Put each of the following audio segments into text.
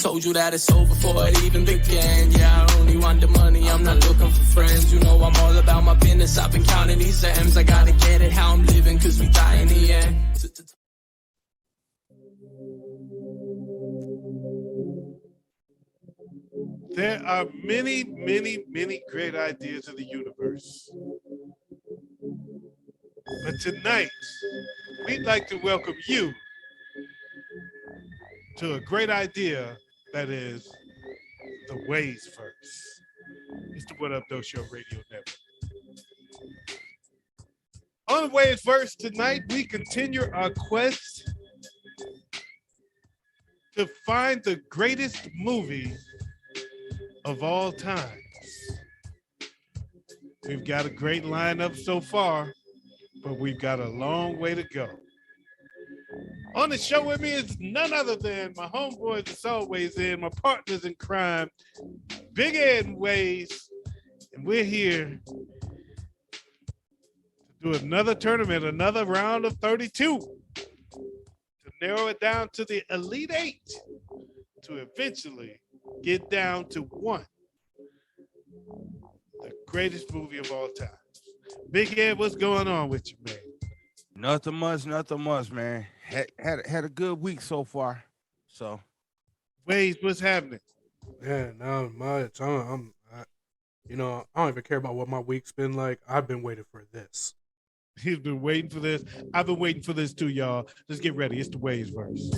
Told you that it's over before it even began. Yeah, I only want the money, I'm not looking for friends. You know I'm all about my business, I've been counting these M's. I gotta get it how I'm living, cause we die in the end. There are many, many, many great ideas in the universe. But tonight, we'd like to welcome you to a great idea that is the Ways Verse. It's the What Up Though Show Radio Network. On the Ways Verse tonight, we continue our quest to find the greatest movie of all times. We've got a great lineup so far, but we've got a long way to go. On the show with me is none other than my homeboys that's always in, my partners in crime, Big Ed and Ways, and we're here to do another tournament, another round of 32, to narrow it down to the Elite Eight, to eventually get down to one, the greatest movie of all time. Big Ed, what's going on with you, man? Nothing much, man. Had a good week so far. So, Ways, what's happening? Yeah, not much. I don't even care about what my week's been like. I've been waiting for this. He's been waiting for this. I've been waiting for this too, y'all. Let's get ready. It's the Ways Verse.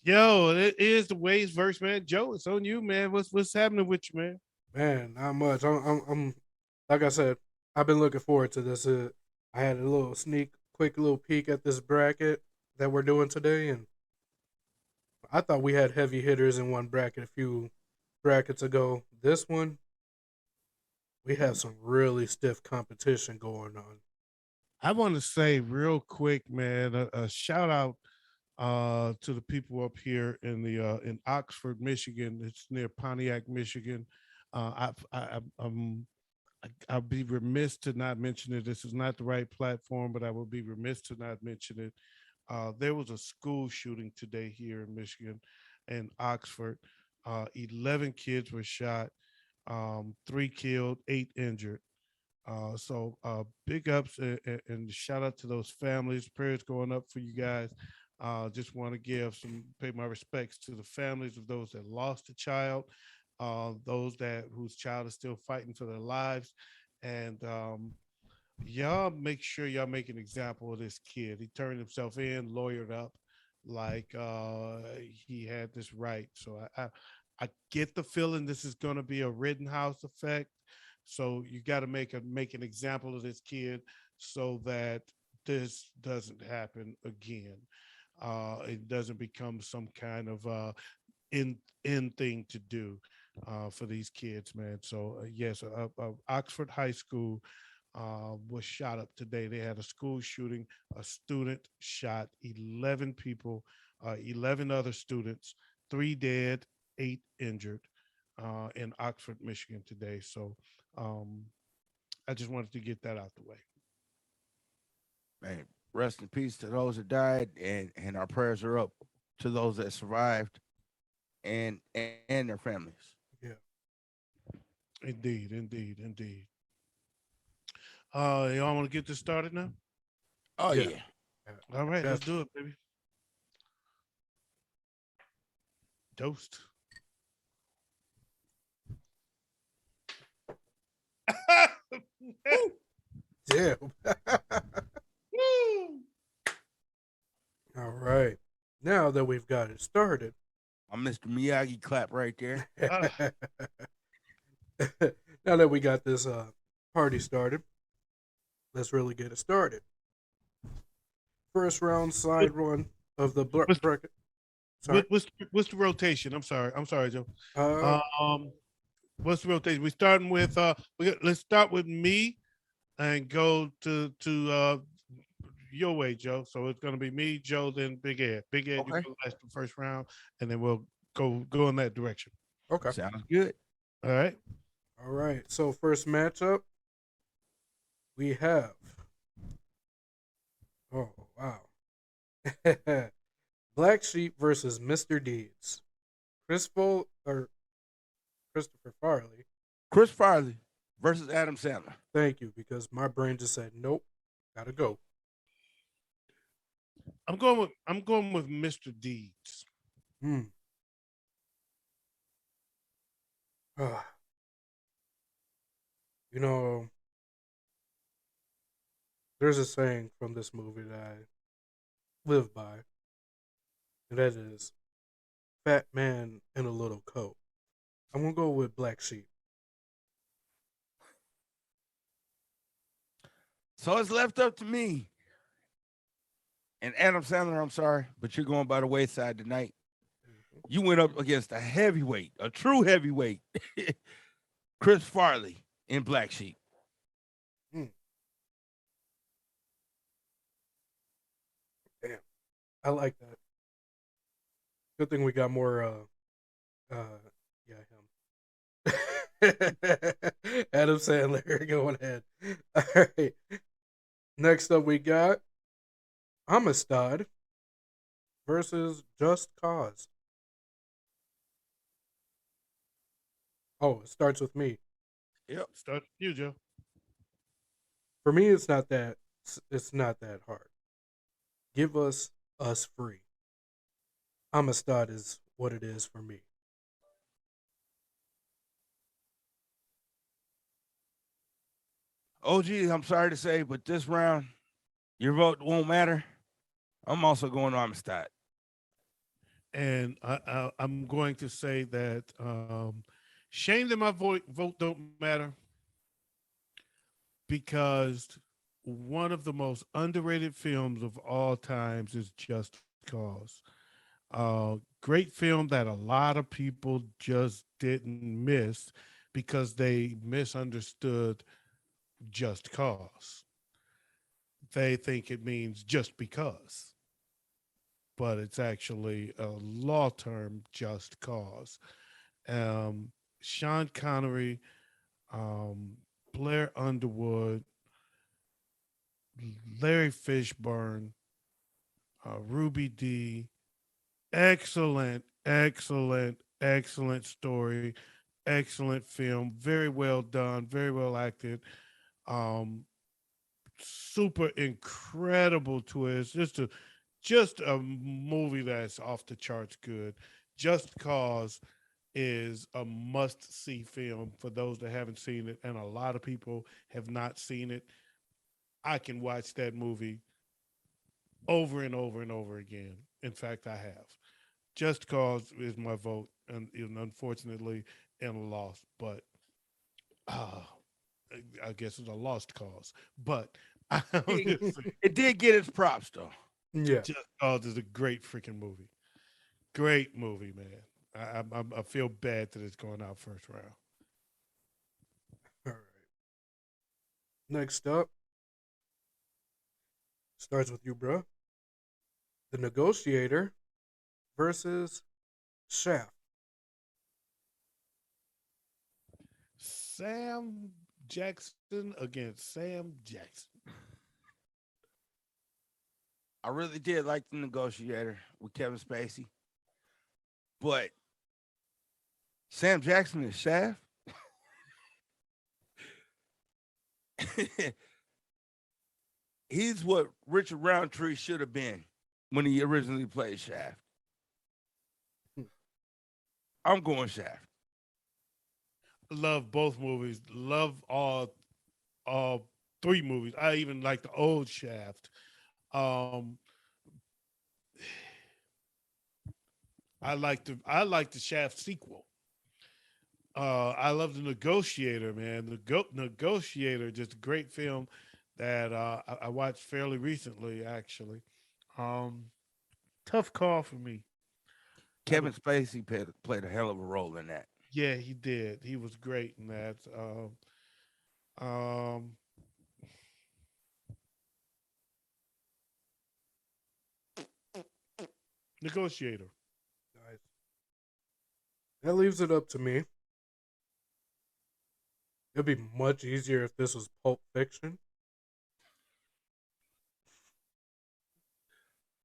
Yo, it is the Ways Verse, man. Joe, it's on you, man. What's happening with you, man? Man, not much. I'm like I said, I've been looking forward to this. I had a quick little peek at this bracket that we're doing today, and I thought we had heavy hitters in one bracket a few brackets ago. This one, we have some really stiff competition going on. I want to say real quick, man, a shout out to the people up here in Oxford, Michigan. It's near Pontiac, Michigan. I'll be remiss to not mention it. This is not the right platform, but I will be remiss to not mention it. There was a school shooting today here in Michigan, in Oxford. 11 kids were shot, 3 killed, 8 injured. So big ups and shout out to those families. Prayers going up for you guys. Just want to pay my respects to the families of those that lost a child, those whose child is still fighting for their lives, and y'all make sure y'all make an example of this kid. He turned himself in, lawyered up, like he had this right. So I get the feeling this is going to be a Rittenhouse effect. So you got to make an example of this kid so that this doesn't happen again. It doesn't become some kind of in thing to do for these kids, man. So yes, Oxford High School was shot up today. They had a school shooting. A student shot 11 people, 11 other students, 3 dead, 8 injured in Oxford, Michigan today. So I just wanted to get that out the way. man, rest in peace to those that died, and our prayers are up to those that survived and their families. Yeah. Indeed. Y'all want to get this started now? Oh yeah. All right, let's do it, baby. Toast. Yeah. All right. Now that we've got it started. I'm Mr. Miyagi clap right there. Now that we got this party started, let's really get it started. First round, side run of the bracket. What's the rotation? I'm sorry, Joe. What's the rotation? We're starting with let's start with me and go to your way, Joe. So it's gonna be me, Joe, then Big Ed. Big Ed, you Okay. go last the first round, and then we'll go in that direction. Okay. Sounds good. All right. All right. So first matchup we have. Oh wow. Black Sheep versus Mr. Deeds. Christopher Farley. Chris Farley versus Adam Sandler. Thank you, because my brain just said nope. Gotta go. I'm going with Mr. Deeds. Hmm. Ah, you know, there's a saying from this movie that I live by, and that is fat man in a little coat. I'm gonna go with Black Sheep. So it's left up to me. And Adam Sandler, I'm sorry, but you're going by the wayside tonight. You went up against a heavyweight, a true heavyweight, Chris Farley in Black Sheep. Hmm. Damn, I like that. Good thing we got more. Yeah, him. Adam Sandler, going ahead. All right. Next up, we got Amistad versus Just Cause. Oh, it starts with me. Yep. Start with you, Joe. For me, it's not that. It's not that hard. Give us free. Amistad is what it is for me. OG, I'm sorry to say, but this round, your vote won't matter. I'm also going to Amistad. And I'm going to say that shame that my vote don't matter because one of the most underrated films of all times is Just Cause. Great film that a lot of people just didn't miss because they misunderstood just cause. They think it means just because, but it's actually a law term, just cause. Um, Sean Connery, um, Blair Underwood, Larry Fishburne, Ruby D. Excellent, excellent, excellent story, excellent film. Very well done, very well acted. Um, Super incredible twist. Just a movie that's off the charts good. Just Cause is a must see film for those that haven't seen it, and a lot of people have not seen it. I can watch that movie over and over and over again. In fact, I have. Just Cause is my vote, and unfortunately, in a loss, but uh, I guess it's a lost cause. But I'm just saying, It did get its props, though. Yeah. Just Cause is a great freaking movie. Great movie, man. I feel bad that it's going out first round. All right. Next up starts with you, bro. The Negotiator versus Shaft. Sam Jackson against Sam Jackson. I really did like The Negotiator with Kevin Spacey. But Sam Jackson is Shaft. He's what Richard Roundtree should have been when he originally played Shaft. I'm going Shaft. Love both movies. Love all three movies. I even like the old Shaft. Um, I like the Shaft sequel. I love the Negotiator, man. The Negotiator, just a great film that I watched fairly recently, actually. Um, Tough call for me. That Kevin was Spacey played a hell of a role in that. Yeah, he did. He was great in that. Um, Negotiator. Nice. That leaves it up to me. It'd be much easier if this was Pulp Fiction.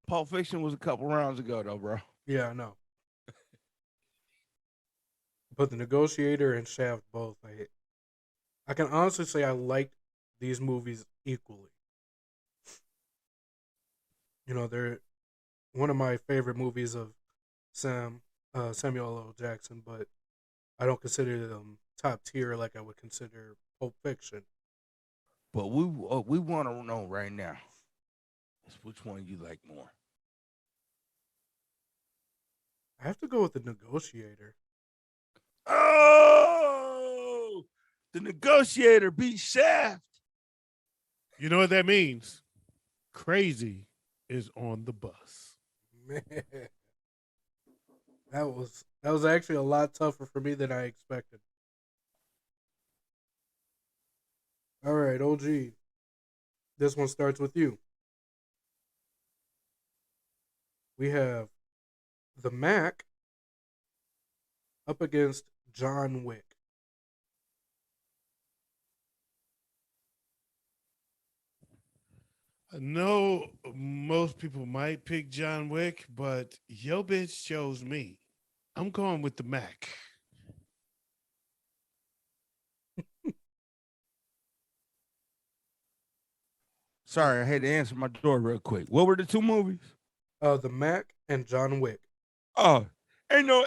Pulp Fiction was a couple rounds ago, though, bro. Yeah, I know. But The Negotiator and Shaft both. I can honestly say I liked these movies equally. You know, they're one of my favorite movies of Samuel L. Jackson, but I don't consider them top tier like I would consider Pulp Fiction. But we want to know right now is which one you like more. I have to go with The Negotiator. Oh, The Negotiator beat Shaft. You know what that means? Crazy is on the bus. Man, that was actually a lot tougher for me than I expected. All right, OG. This one starts with you. We have the Mac up against John Wick. I know most people might pick John Wick, but yo bitch chose me. I'm going with the Mac. Sorry, I had to answer my door real quick. What were the two movies? The Mac and John Wick. Oh, ain't no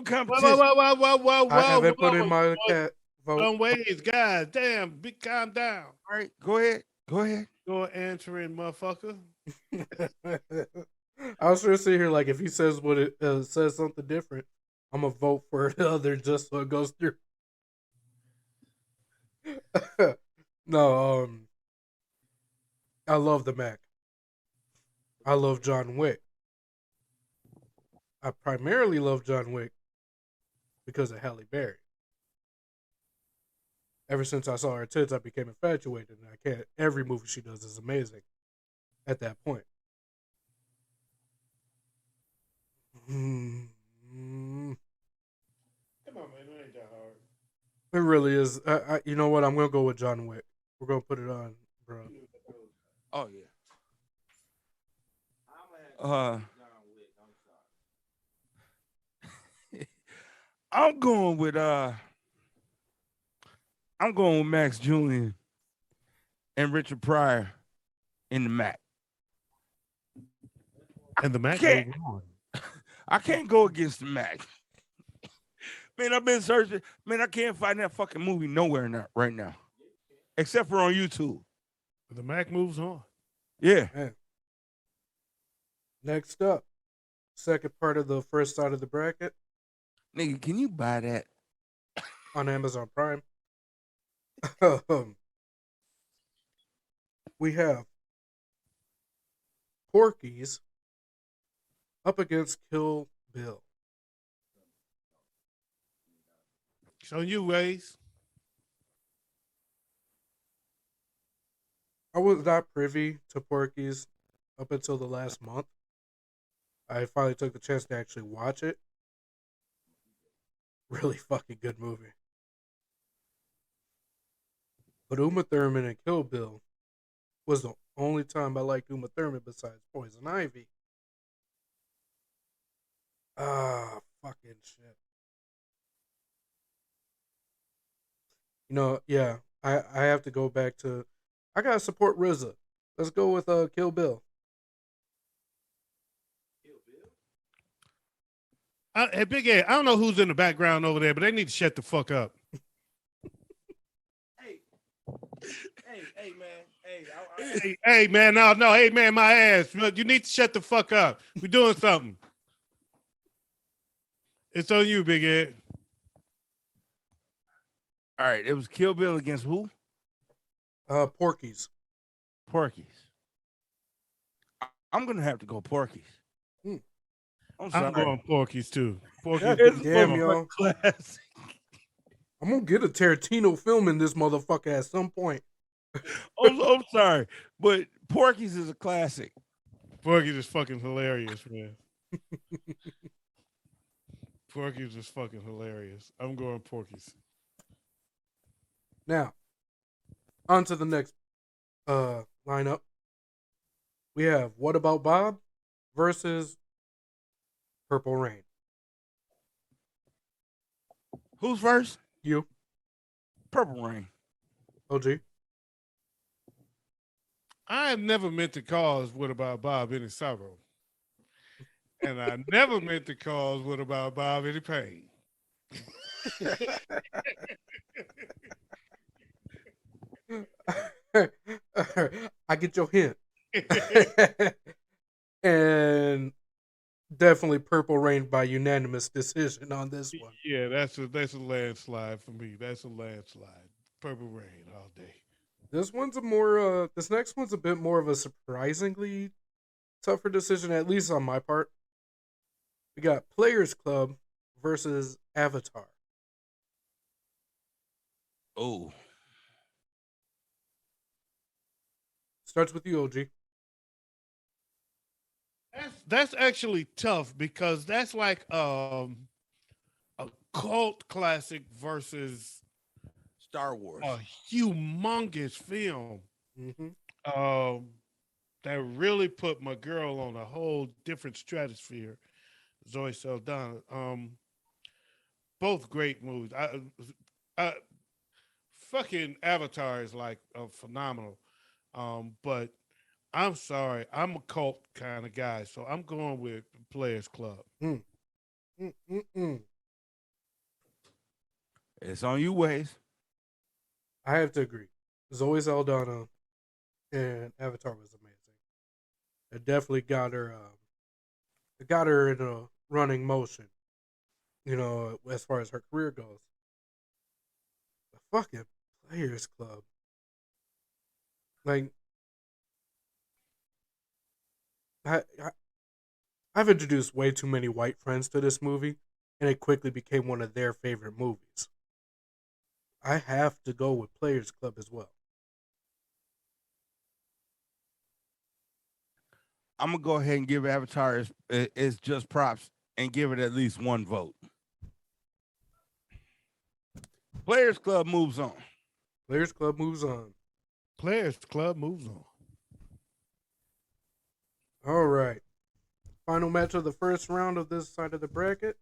competition. Whoa. I haven't put in my vote. Don't wait, God damn, big calm down. All right, go ahead. Go answering, motherfucker. I was sure see here like if he says what it says something different, I'm gonna vote for the other just so it goes through. No, I love the Mac. I love John Wick. I primarily love John Wick because of Halle Berry. Ever since I saw her tits, I became infatuated. And I can't. Every movie she does is amazing. At that point. Come on, man, it ain't that hard. It really is. You know what? I'm gonna go with John Wick. We're gonna put it on, bro. Oh yeah. I'm going with Max Julian and Richard Pryor in the Mac. And the Mac can't- goes on. I can't go against the Mac. Man, I've been searching. Man, I can't find that fucking movie nowhere right now. Except for on YouTube. But the Mac moves on. Yeah. Man. Next up, second part of the first side of the bracket Nigga, can you buy that? on Amazon Prime. We have Porkies up against Kill Bill. It's on you, Waze. I was not privy to Porkies up until the last month. I finally took the chance to actually watch it. Really fucking good movie. But Uma Thurman and Kill Bill was the only time I liked Uma Thurman besides Poison Ivy. Fucking shit. You know, yeah, I have to go back to, I gotta support RZA. Let's go with Kill Bill. Hey, Big Ed, I don't know who's in the background over there, but they need to shut the fuck up. Hey, man. Hey, man, no, hey, man, my ass. Look, you need to shut the fuck up. We're doing something. It's on you, Big Ed. All right, it was Kill Bill against who? Porkies. Porkies. I'm gonna have to go Porkies. I'm going Porkies too. God Porkies. damn, yo. Classic. I'm gonna get a Tarantino film in this motherfucker at some point. I'm sorry, but Porkies is a classic. Porkies is fucking hilarious, man. Porkies is fucking hilarious. I'm going Porkies. Now, on to the next lineup. We have What About Bob versus Purple Rain. Who's first? You, Purple Rain. OG. I have never meant to cause What About Bob any sorrow. And I never meant to cause What About Bob any pain. I get your hint. And definitely Purple Rain by unanimous decision on this one. Yeah, that's a landslide for me. That's a landslide. Purple Rain all day. This one's a more this next one's a bit more of a surprisingly tougher decision, at least on my part. We got Players Club versus Avatar. Oh. Starts with you, OG. That's actually tough because that's like a cult classic versus Star Wars. a humongous film that really put my girl on a whole different stratosphere. Zoe Saldana. Both great movies. Fucking Avatar is like phenomenal. But I'm sorry, I'm a cult kind of guy, so I'm going with Players Club. It's on you, Waze. I have to agree. Zoe Saldana and Avatar was amazing. It definitely got her. It got her in a running motion. You know, as far as her career goes. The fucking Players Club. Like, I've introduced way too many white friends to this movie, and it quickly became one of their favorite movies. I have to go with Players Club as well. I'm gonna go ahead and give Avatar is just props and give it at least one vote. Players Club moves on. Players Club moves on. Players Club moves on. All right. Final match of the first round of this side of the bracket.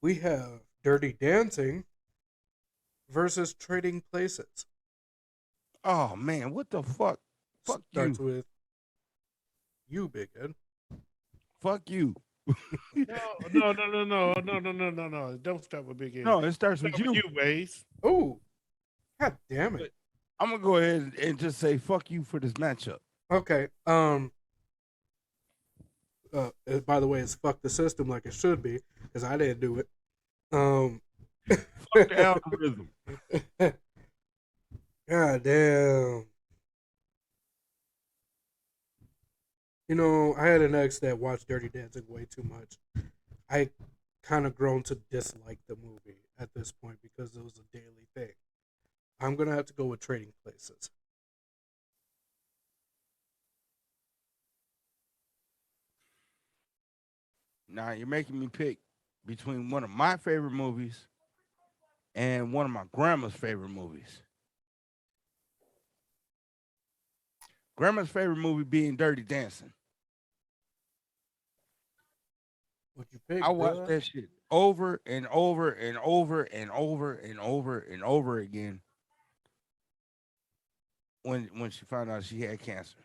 We have Dirty Dancing versus Trading Places. Oh man, what the fuck? Fuck Starts you. with you, Big Ed. Fuck you. No. Don't start with Big Ed. No, it starts with you. You, Waze. Oh, god damn it. I'm gonna go ahead and just say fuck you for this matchup. Okay. By the way, it's fuck the system like it should be because I didn't do it. Fuck the algorithm. God damn. You know, I had an ex that watched Dirty Dancing way too much. I kind of grown to dislike the movie at this point because it was a daily thing. I'm going to have to go with Trading Places. Now you're making me pick between one of my favorite movies and one of my grandma's favorite movies. Grandma's favorite movie being Dirty Dancing. What you pick? I watched that shit over and over and over and over and over and over again when she found out she had cancer.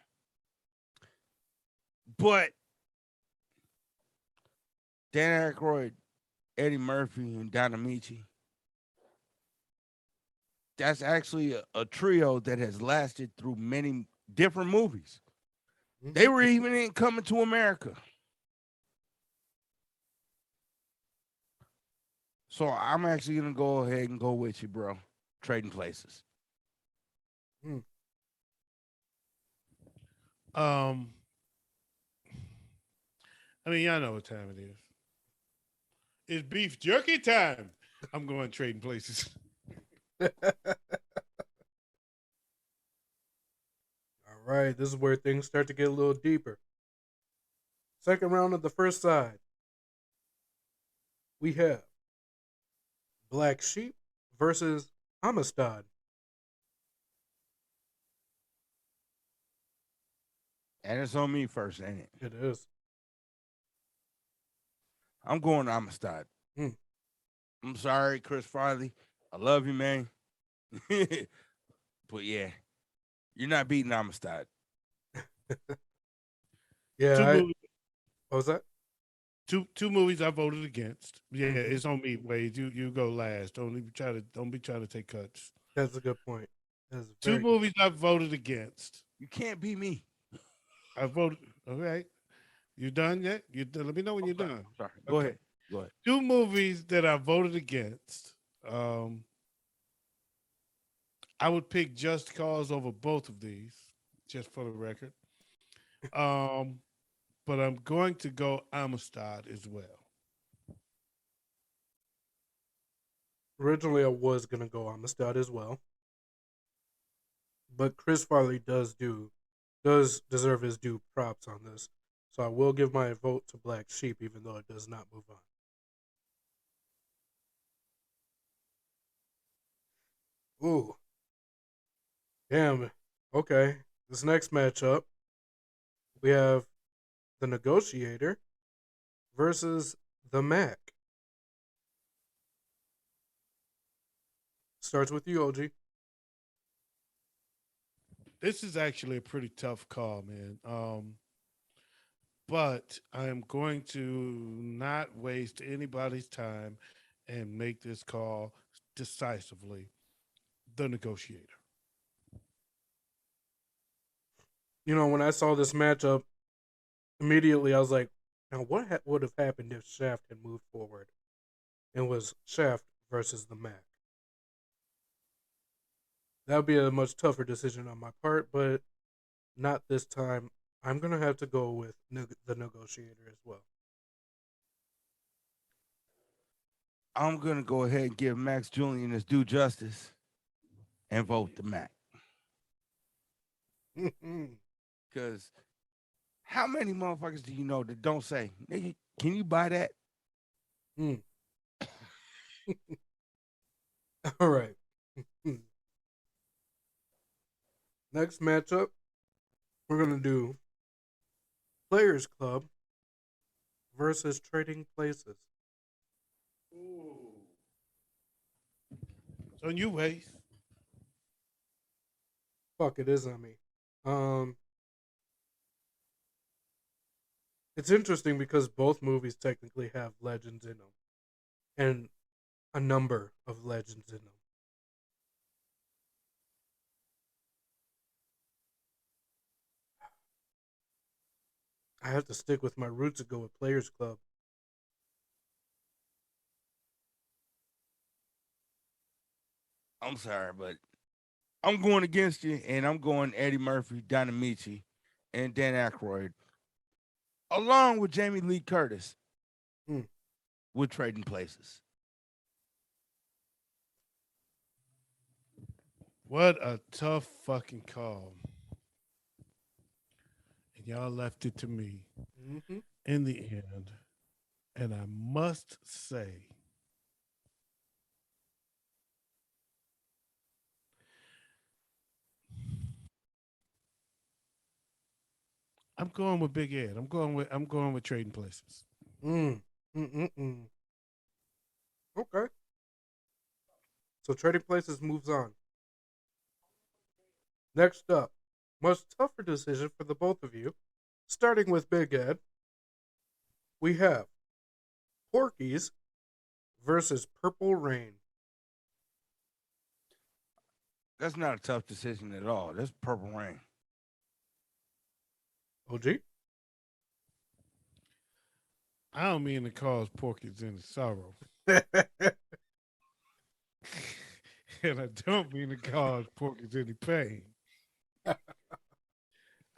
But Dan Aykroyd, Eddie Murphy, and Don Amici, that's actually a trio that has lasted through many different movies. They were even in Coming to America. So I'm actually going to go ahead and go with you, bro. Trading Places. I mean, y'all know what time it is. It's beef jerky time. I'm going Trading Places. All right, this is where things start to get a little deeper. Second round of the first side, we have Black Sheep versus Amistad. And it's on me first, ain't it? It is. I'm going Amistad. Hmm. I'm sorry, Chris Farley. I love you, man. But yeah, you're not beating Amistad. Yeah. Two movies. What was that? Two movies I voted against. Yeah, Mhm. it's on me, Wade. You go last. Don't be trying to take cuts. That's a good point. That's a Two very movies I voted against. You can't beat me. I voted. All right. You done yet? Let me know when you're done. Sorry. Go Okay. ahead. Go ahead. Two movies that I voted against. I would pick Just Cause over both of these, just for the record. But I'm going to go Amistad as well. Originally, I was gonna go Amistad as well, but Chris Farley does deserve his due props on this, so I will give my vote to Black Sheep, even though it does not move on. Ooh, damn. Okay, this next matchup, we have the Negotiator versus the Mac. Starts with you, OG. This is actually a pretty tough call, man. But I am going to not waste anybody's time and make this call decisively. The Negotiator. You know, when I saw this matchup, immediately I was like, now what would have happened if Shaft had moved forward and was Shaft versus the Mac? That would be a much tougher decision on my part, but not this time. I'm going to have to go with the Negotiator as well. I'm gonna go ahead and give Max Julian his due justice and vote the Mac. Because how many motherfuckers do you know that don't say, nigga, can you buy that? All right. Next matchup, we're going to do Players Club versus Trading Places. It's on you, Waze. Fuck, it is on me. It's interesting because both movies technically have legends in them, and a number of legends in them. I have to stick with my roots and go with Players Club. I'm sorry, but I'm going against you, and I'm going Eddie Murphy, Don Amici, and Dan Aykroyd, along with Jamie Lee Curtis. With Trading Places. What a tough fucking call. And y'all left it to me in the end. And I must say, I'm going with Big Ed. I'm going with Trading Places. Okay. So Trading Places moves on. Next up, much tougher decision for the both of you. Starting with Big Ed, we have Porkies versus Purple Rain. That's not a tough decision at all. That's Purple Rain. OG? I don't mean to cause Porkies any sorrow. And I don't mean to cause Porkies any pain. I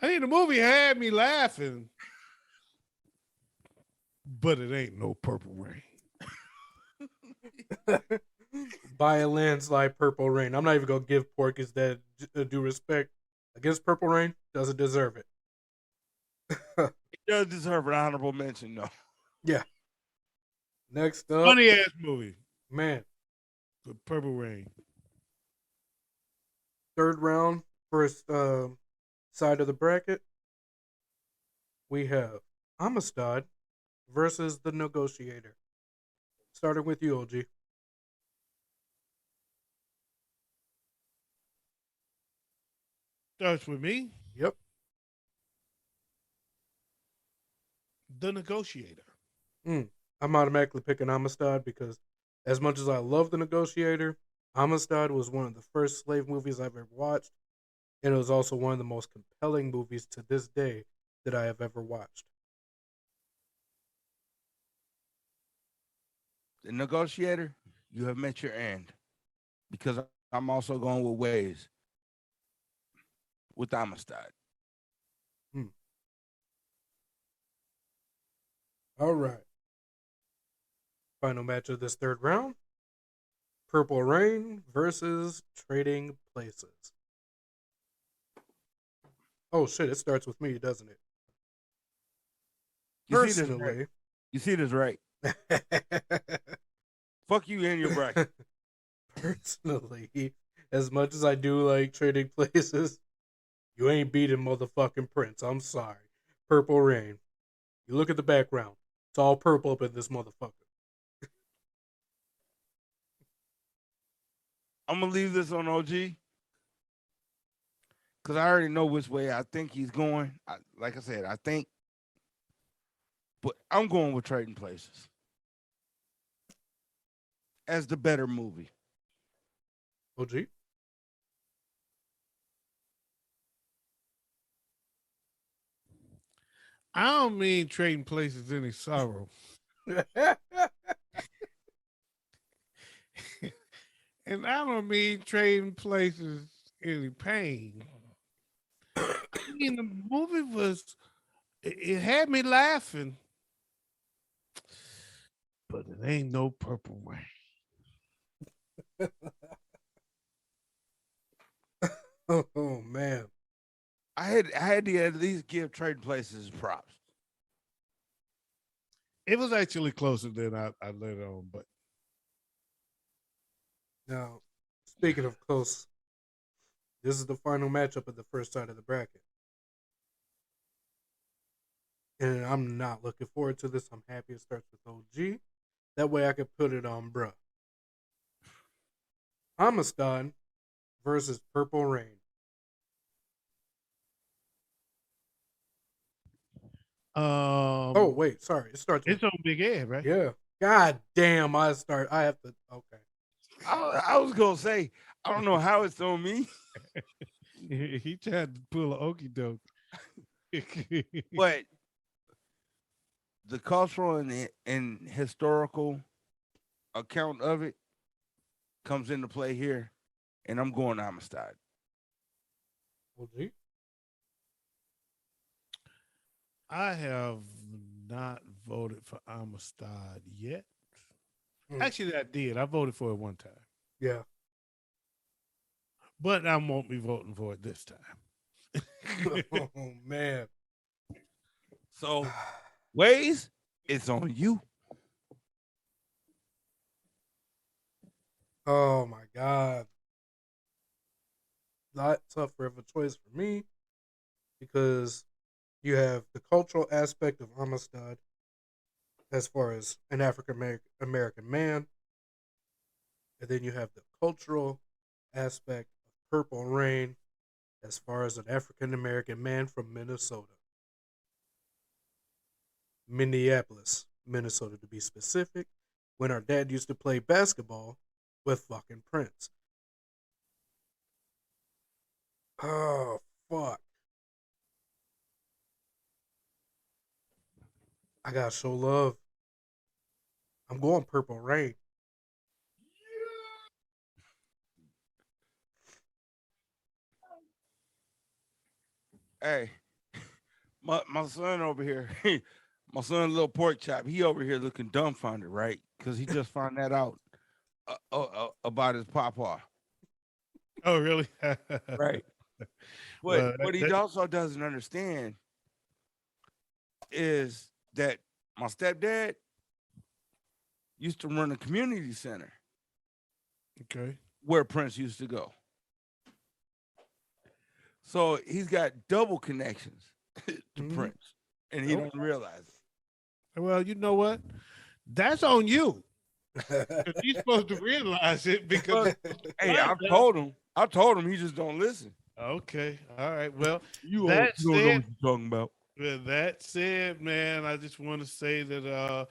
mean, the movie had me laughing, but it ain't no Purple Rain. By a landslide, Purple Rain. I'm not even going to give Porkies that due respect. Against Purple Rain, doesn't deserve it. It does deserve an honorable mention, though. Yeah. Next up, Funny ass movie. man, The Purple Rain. third round, first side of the bracket, we have Amistad versus the Negotiator. Starting with you, OG. Starts with me. Yep. The Negotiator. I'm automatically picking Amistad because, as much as I love the Negotiator, Amistad was one of the first slave movies I've ever watched, and it was also one of the most compelling movies to this day that I have ever watched. The Negotiator, you have met your end. Because I'm also going with Ways with Amistad. All right. Final match of this third round, Purple Rain versus Trading Places. Oh shit, it starts with me, doesn't it? You see this right? Fuck you and your bracket. Personally, as much as I do like Trading Places, you ain't beating motherfucking Prince. I'm sorry. Purple Rain. You look at the background. It's all purple up in this motherfucker. I'm gonna leave this on OG because I already know which way I think he's going. Like I said, I think, but I'm going with Trading Places as the better movie. OG? I don't mean Trading Places any sorrow. And I don't mean Trading Places any pain. I mean, the movie was, it had me laughing, but it ain't no Purple Rain. Oh man. I had to at least give Trading Places props. It was actually closer than I let on, but Now, speaking of close, this is the final matchup of the first side of the bracket. And I'm not looking forward to this. I'm happy it starts with OG. That way I can put it on bruh. Amistad versus Purple Rain. Oh wait, sorry. It starts with it's on Big Ed, right? yeah. God damn, I have to okay. I was gonna say I don't know how it's on me, He tried to pull an okey doke. but the cultural and historical account of it comes into play here, and I'm going Amistad. OG? I have not voted for Amistad yet. Actually, I did. I voted for it one time. Yeah. But I won't be voting for it this time. Oh man. So, Ways, it's on you. Oh my god. Not tough of a choice for me because you have the cultural aspect of Amistad as far as an African American man, and then you have the cultural aspect of Purple Rain as far as an African American man from Minnesota. Minneapolis, Minnesota to be specific, when our dad used to play basketball with fucking Prince. Oh, fuck. I gotta show love. I'm going Purple Rain. Hey, my son over here, my son, little pork chop, he over here looking dumbfounded, right? Because he just found that out about his papa. Oh, really? Right. But Well, what he also doesn't understand is that my stepdad used to run a community center Okay. where Prince used to go. So he's got double connections to Mhm. Prince, and he Oh, don't realize it. well, you know what? That's on you. 'Cause you're supposed to realize it because But hey, I told him he just don't listen. okay, all right. Well, You that don't know said, what you're talking about. man, I just want to say that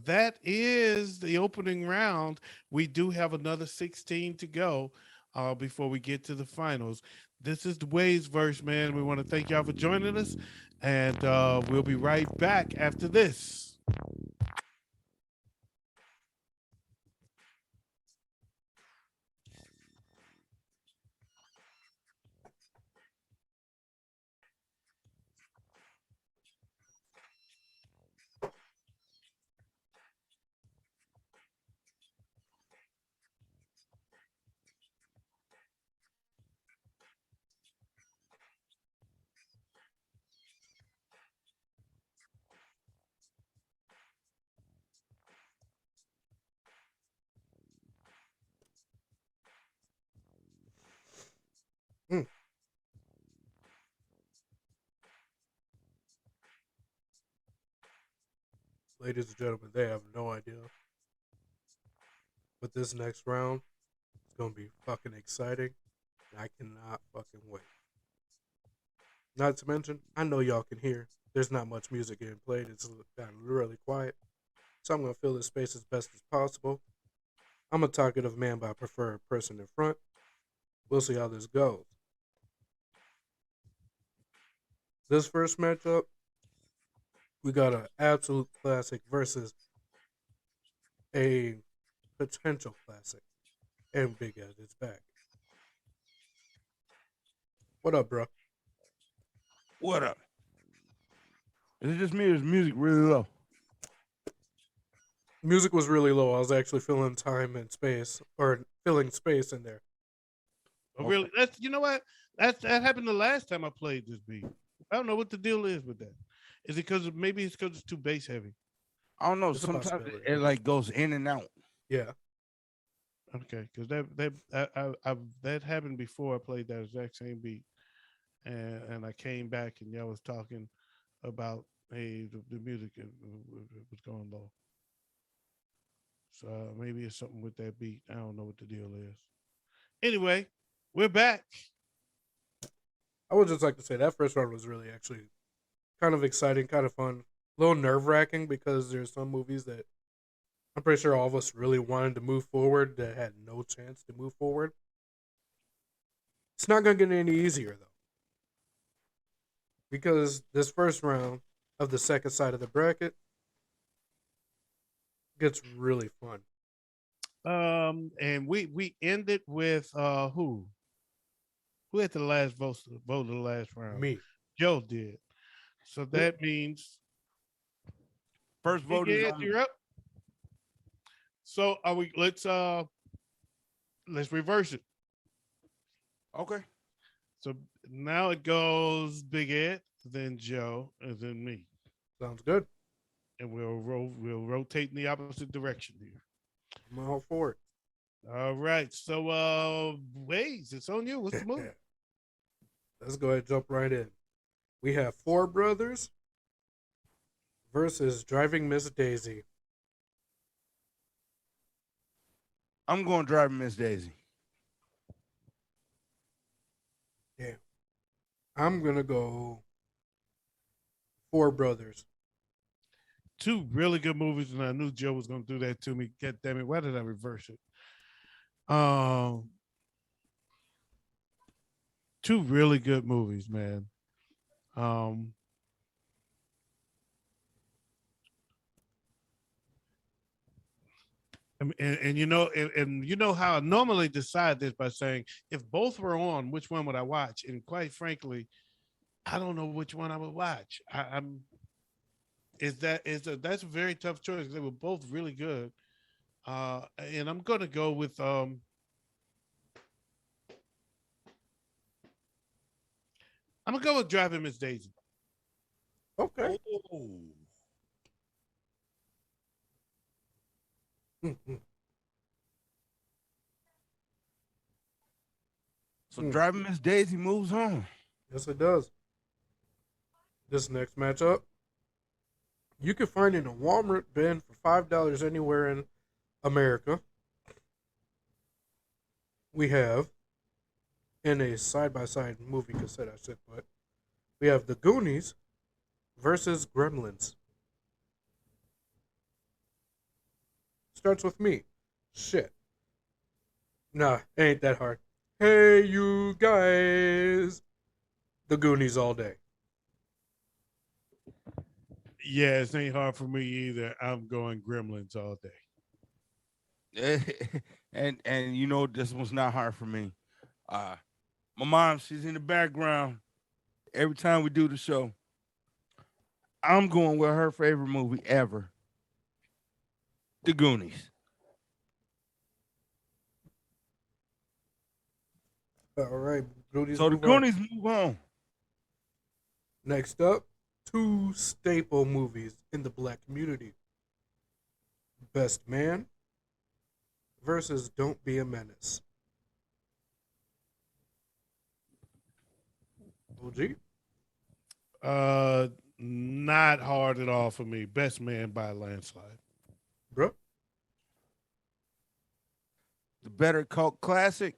that is the opening round. We do have another 16 to go before we get to the finals. This is the Waves verse, man. We want to thank y'all for joining us, and we'll be right back after this. Mm. Ladies and gentlemen, they have no idea. But this next round is gonna be fucking exciting. And I cannot fucking wait. Not to mention, I know y'all can hear. There's not much music getting played. It's gotten really quiet. So I'm gonna fill this space as best as possible. I'm a talkative man, but I prefer a person in front. We'll see how this goes. This first matchup, we got an absolute classic versus a potential classic. And Big Ed is back. What up, bro? What up? Is it just me or is music really low? Music was really low. I was actually filling time and space, or filling space in there. Oh, really? That's you know what? That happened the last time I played this beat. I don't know what the deal is with that. Is it because maybe it's because it's too bass heavy? I don't know. It's a Sometimes possibility. it like goes in and out. Yeah. Okay, because that happened before I played that exact same beat, and I came back and y'all was talking about hey the music was going low. So maybe it's something with that beat. I don't know what the deal is. Anyway, we're back. I would just like to say that first round was really actually kind of exciting, kind of fun, a little nerve wracking because there's some movies that I'm pretty sure all of us really wanted to move forward that had no chance to move forward. It's not going to get any easier though, because this first round of the second side of the bracket gets really fun. And we ended with who had the last vote of the last round? Me. Joe did. So that means First vote is on. you're up. So are we? Let's reverse it. Okay. So now it goes Big Ed, then Joe, and then me, Sounds good. and we'll rotate in the opposite direction here. I'm all for it. All right. So Waze, it's on you. What's the movie? Let's go ahead and jump right in. We have Four Brothers versus Driving Miss Daisy. I'm going driving Miss Daisy. Damn. I'm gonna go Four Brothers. Two really good movies, and I knew Joe was going to do that to me. God damn it! Why did I reverse it? Two really good movies, man. Um, and you know how I normally decide this by saying if both were on, which one would I watch? And quite frankly, I don't know which one I would watch. I'm that's a very tough choice. They were both really good, and I'm gonna go with I'm gonna go with Driving Miss Daisy. Okay. Oh. Mm-hmm. So driving Miss Daisy moves on. Yes, it does. This next matchup, you can find in a Walmart bin for $5 anywhere in America. We have in a side by side movie cassette, I said, but we have the Goonies versus Gremlins. Starts with me. Shit. Nah, it ain't that hard. Hey, you guys. The Goonies all day. Yeah, it ain't hard for me either. I'm going Gremlins all day. And you know this one's not hard for me. Uh my mom, she's in the background every time we do the show. I'm going with her favorite movie ever, The Goonies. All right, Goonies So the move on. Goonies move on. Next up, two staple movies in the black community: Best Man versus Don't Be a Menace. OG? Not hard at all for me. Best Man by a landslide. Bro? The better cult classic,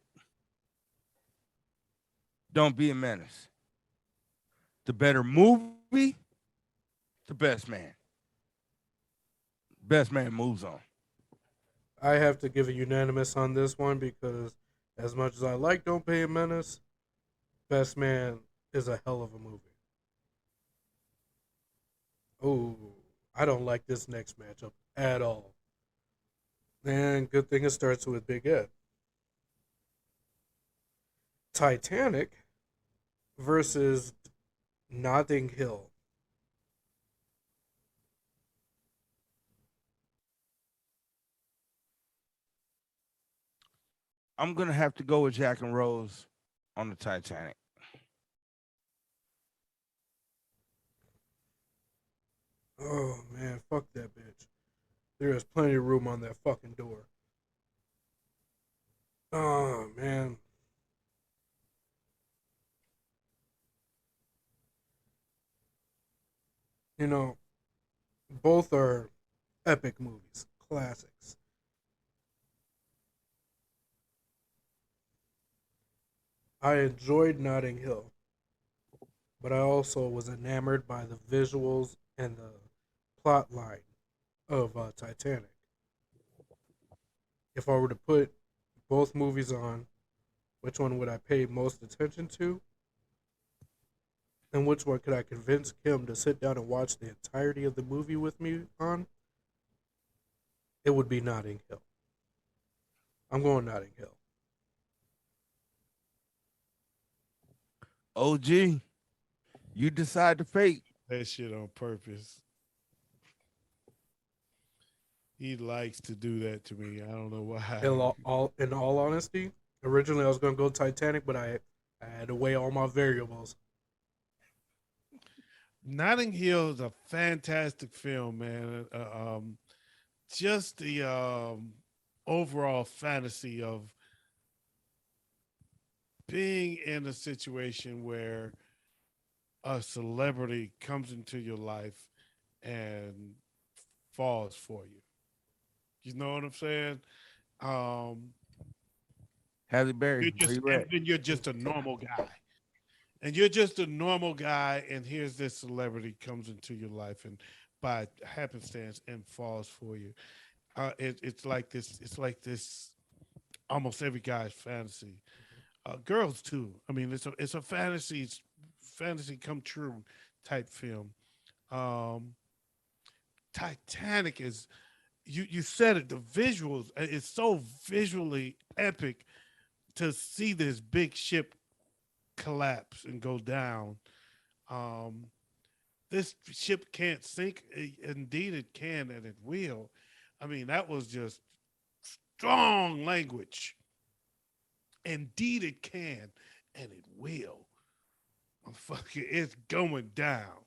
Don't Be a Menace. The better movie, The Best Man. Best Man moves on. I have to give a unanimous on this one because, as much as I like Don't Be a Menace, Best Man is a hell of a movie. Oh, I don't like this next matchup at all. And good thing it starts with Big Ed. Titanic versus Notting Hill. I'm gonna have to go with Jack and Rose on the Titanic. Oh man, fuck that bitch. There is plenty of room on that fucking door. Oh man. You know, both are epic movies, classics. I enjoyed Notting Hill, but I also was enamored by the visuals and the plot line of Titanic. If I were to put both movies on, which one would I pay most attention to? And which one could I convince Kim to sit down and watch the entirety of the movie with me on? It would be Notting Hill. I'm going Notting Hill. OG, you decide the fate. That shit on purpose. He likes to do that to me. I don't know why. In all honesty, originally I was going to go Titanic, but I had to weigh all my variables. Notting Hill is a fantastic film, man. Just the overall fantasy of being in a situation where a celebrity comes into your life and falls for you. You know what I'm saying? Um, Halle Berry, you're where just you and at? then you're just a normal guy. And you're just a normal guy, and here's this celebrity comes into your life and by happenstance and falls for you. It's like this. It's like this. Almost every guy's fantasy. Girls too. I mean, it's a fantasy come true type film. Um, Titanic is you said it. The visuals it's so visually epic to see this big ship collapse and go down. Um, this ship can't sink. Indeed, it can and it will. I mean, that was just strong language. Indeed, it can and it will. Motherfucker, it's going down.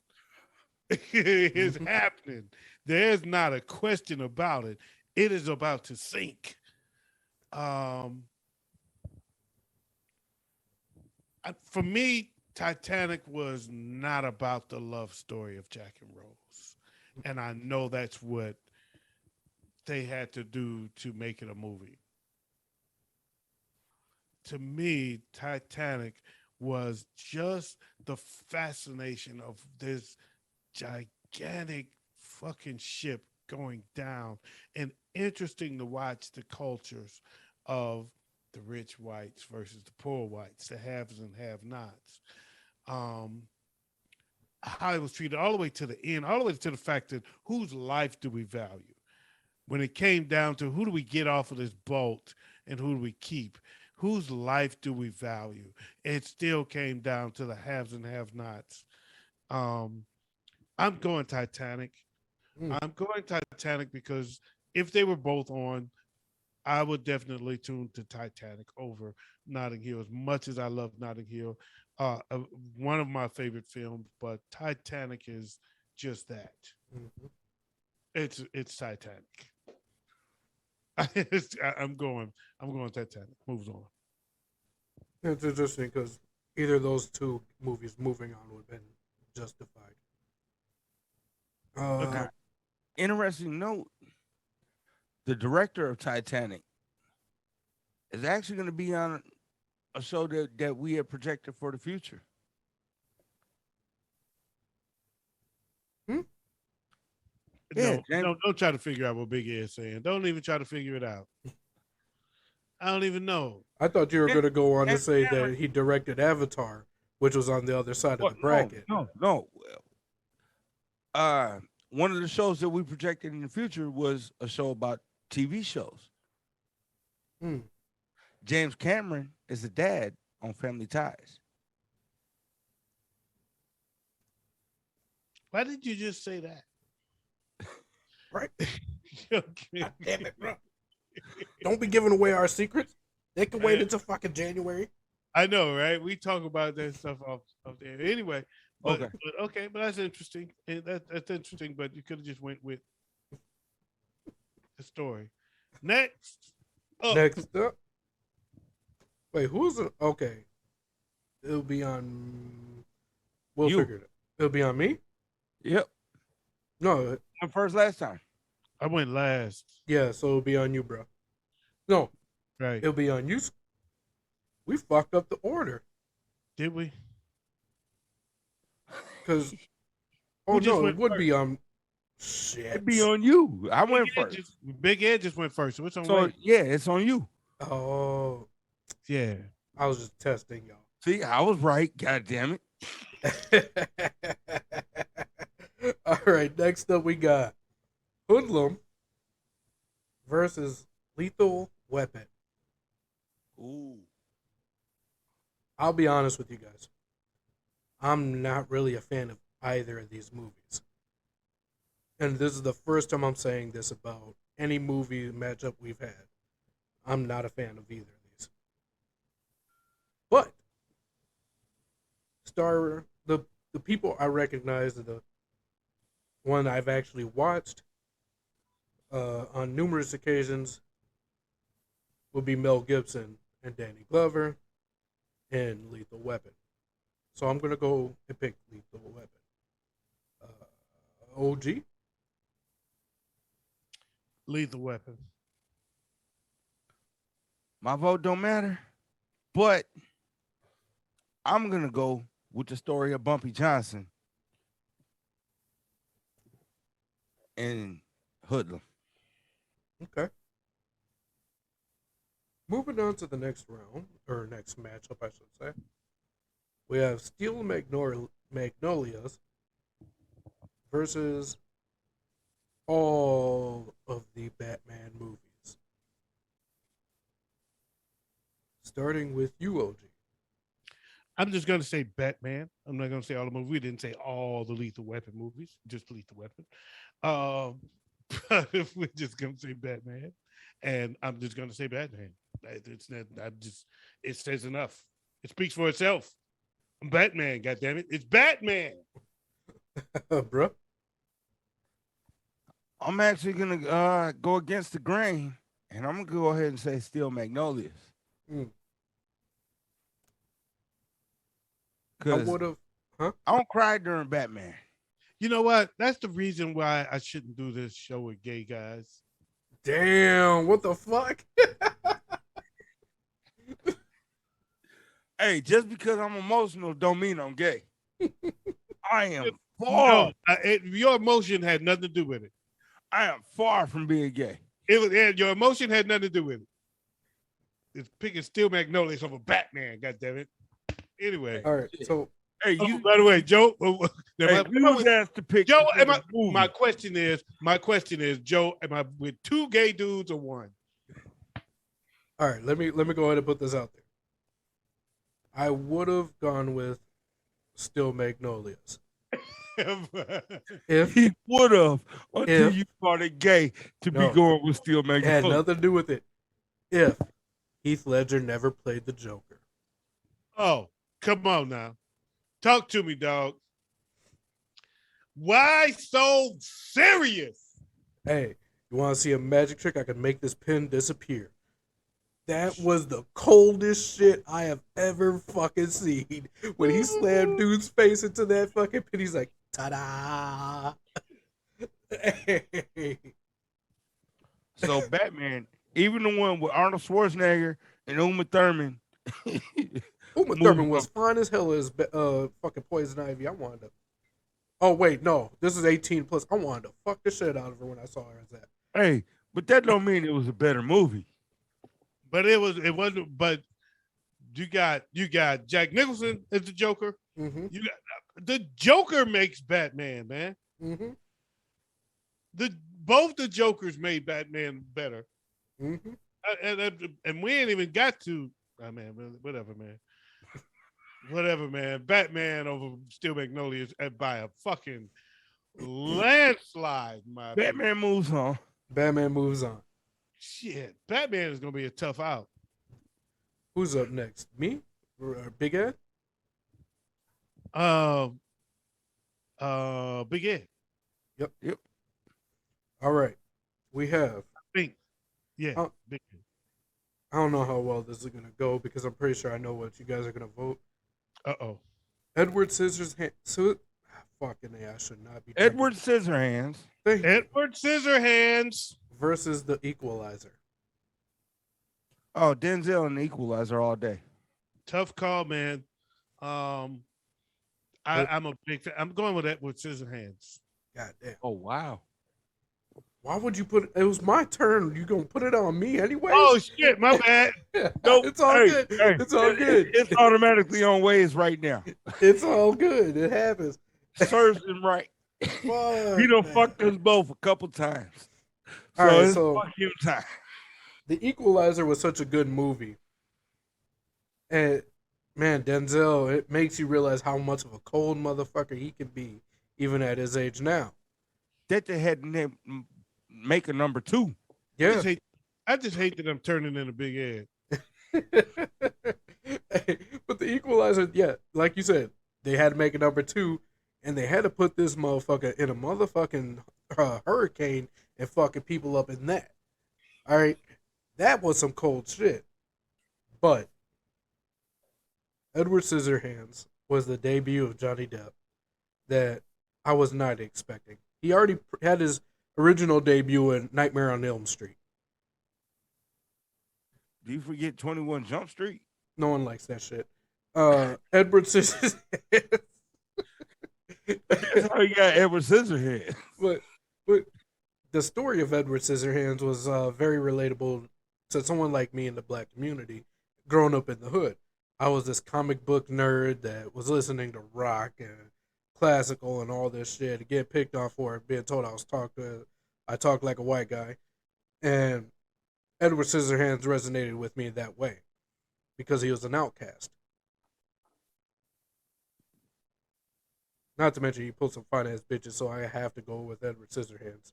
It's happening. There's not a question about it. It is about to sink. For me, Titanic was not about the love story of Jack and Rose. And I know that's what they had to do to make it a movie. To me, Titanic was just the fascination of this gigantic fucking ship going down, and interesting to watch the cultures of the rich whites versus the poor whites, the haves and have-nots. How it was treated all the way to the end, all the way to the fact that whose life do we value? When it came down to who do we get off of this boat and who do we keep? Whose life do we value? It still came down to the haves and have-nots. I'm going Titanic. I'm going Titanic because if they were both on, I would definitely tune to Titanic over Notting Hill. As much as I love Notting Hill, one of my favorite films, but Titanic is just that. It's Titanic. I'm going Titanic. Moves on. It's interesting because either of those two movies moving on would have been justified. Okay. Interesting note: the director of Titanic is actually going to be on a show that we have projected for the future. No, don't try to figure out what Big Ed is saying. Don't even try to figure it out. I don't even know. I thought you were going to go on to say that he directed Avatar, which was on the other side of the bracket. No. One of the shows that we projected in the future was a show about TV shows. James Cameron is the dad on Family Ties. Why did you just say that? Right? God damn it, bro. Don't be giving away our secrets. They can wait until fucking January. I know, right? We talk about that stuff off there. Anyway, but that's interesting. That's interesting, but you could have just went with the story. Next up. Wait, who's it? Okay. It'll be on. We'll figure it out. It'll be on me? Yep. No. I'm first last time. I went last. Yeah, so it'll be on you, bro. No. Right. It'll be on you. We fucked up the order. Did we? Because it would be on. Shit. It'd be on you. I went first. Big Ed just went first. So it's on me. Yeah, it's on you. Oh. Yeah. I was just testing y'all. See, I was right. God damn it. All right, next up we got Hoodlum versus Lethal Weapon. Ooh. I'll be honest with you guys. I'm not really a fan of either of these movies. And this is the first time I'm saying this about any movie matchup we've had. I'm not a fan of either of these. But the people I recognize, the one I've actually watched on numerous occasions will be Mel Gibson and Danny Glover and Lethal Weapon. So I'm going to go and pick Lethal Weapon. OG? Lethal Weapon. My vote don't matter, but I'm going to go with the story of Bumpy Johnson and Hoodlum. Okay. Moving on to the next round, or next matchup, I should say. We have Steel Magnolias versus all of the Batman movies. Starting with you, OG. I'm just going to say Batman. I'm not going to say all the movies. We didn't say all the Lethal Weapon movies, just Lethal Weapon. But if we're just going to say Batman, and I'm just going to say Batman. It says enough. It speaks for itself. I'm Batman, goddammit. It's Batman. Bro. I'm actually gonna go against the grain, and I'm gonna go ahead and say Steel Magnolias. Mm. I Cause would have. Huh? I don't cry during Batman. You know what? That's the reason why I shouldn't do this show with gay guys. Damn. What the fuck? Hey, just because I'm emotional don't mean I'm gay. I am No, far. your emotion had nothing to do with it. I am far from being gay. Your emotion had nothing to do with it. It's picking Steel Magnolias over Batman. God damn it. Anyway. All right. So Hey, Oh, you. by the way, Joe. Hey, we was asked to pick. Joe, movie. my question is, Joe, am I with two gay dudes or one? all right, let me go ahead and put this out there. I would have gone with Still Magnolias. If He would have until If- you started gay to No. be going with Steel it had Magnolias. nothing to do with it. If Heath Ledger never played the Joker. Oh, come on now. Talk to me, dog. Why so serious? Hey, you want to see a magic trick? I can make this pen disappear. That was the coldest shit I have ever fucking seen. When he slammed dude's face into that fucking pin, he's like, ta-da! Hey. So Batman, even the one with Arnold Schwarzenegger and Uma Thurman. Uma Thurman was fine as hell as fucking Poison Ivy. I wanted to. Oh wait, no, this is 18 plus. I wanted to fuck the shit out of her when I saw her as that. Hey, but that don't mean it was a better movie. But it wasn't. But you got Jack Nicholson as the Joker. Mm-hmm. You got the Joker makes Batman, man. Mm-hmm. Both the Jokers made Batman better. Mm-hmm. And we ain't even got to. Oh, man, whatever, man. Whatever, man. Batman over Steel Magnolias by a fucking landslide, my Batman moves on. Batman moves on. shit. Batman is gonna be a tough out. Who's up next? Me or Big Ed? Big Ed. Yep. All right. We have. Yeah, Oh. Big Ed. I don't know how well this is gonna go because I'm pretty sure I know what you guys are gonna vote. Uh-oh. Edward Scissorhands. Fucking A, I should not be. Edward Scissorhands. Edward Scissorhands versus the Equalizer. Oh, Denzel and the Equalizer all day. Tough call, man. I'm a big fan. I'm going with Edward Scissorhands. God damn. Oh wow. Why would you put it? It was my turn. You gonna put it on me anyway? Oh shit, my bad. Nope. It's all good. It's all good. It's automatically on ways right now. It's all good. It happens. Serves him right. Fuck, He done man. fucked us both a couple times. So All right, it's so fuck him time. The Equalizer was such a good movie, and man, Denzel, it makes you realize how much of a cold motherfucker he can be, even at his age now. That they had to make a number 2. Yeah. I just hate that I'm turning into Big Ed. But the Equalizer, yeah, like you said, they had to make a number 2, and they had to put this motherfucker in a motherfucking hurricane and fucking people up in that. All right, that was some cold shit. But Edward Scissorhands was the debut of Johnny Depp that I was not expecting. He already had his original debut in Nightmare on Elm Street. Do you forget 21 Jump Street? No one likes that shit. Edward Scissorhands. That's how you got Edward Scissorhands. but the story of Edward Scissorhands was very relatable to someone like me in the black community, growing up in the hood. I was this comic book nerd that was listening to rock and classical and all this shit, get picked on for it, being told I talk like a white guy. And Edward Scissorhands resonated with me that way because he was an outcast. Not to mention he pulled some fine ass bitches, so I have to go with Edward Scissorhands.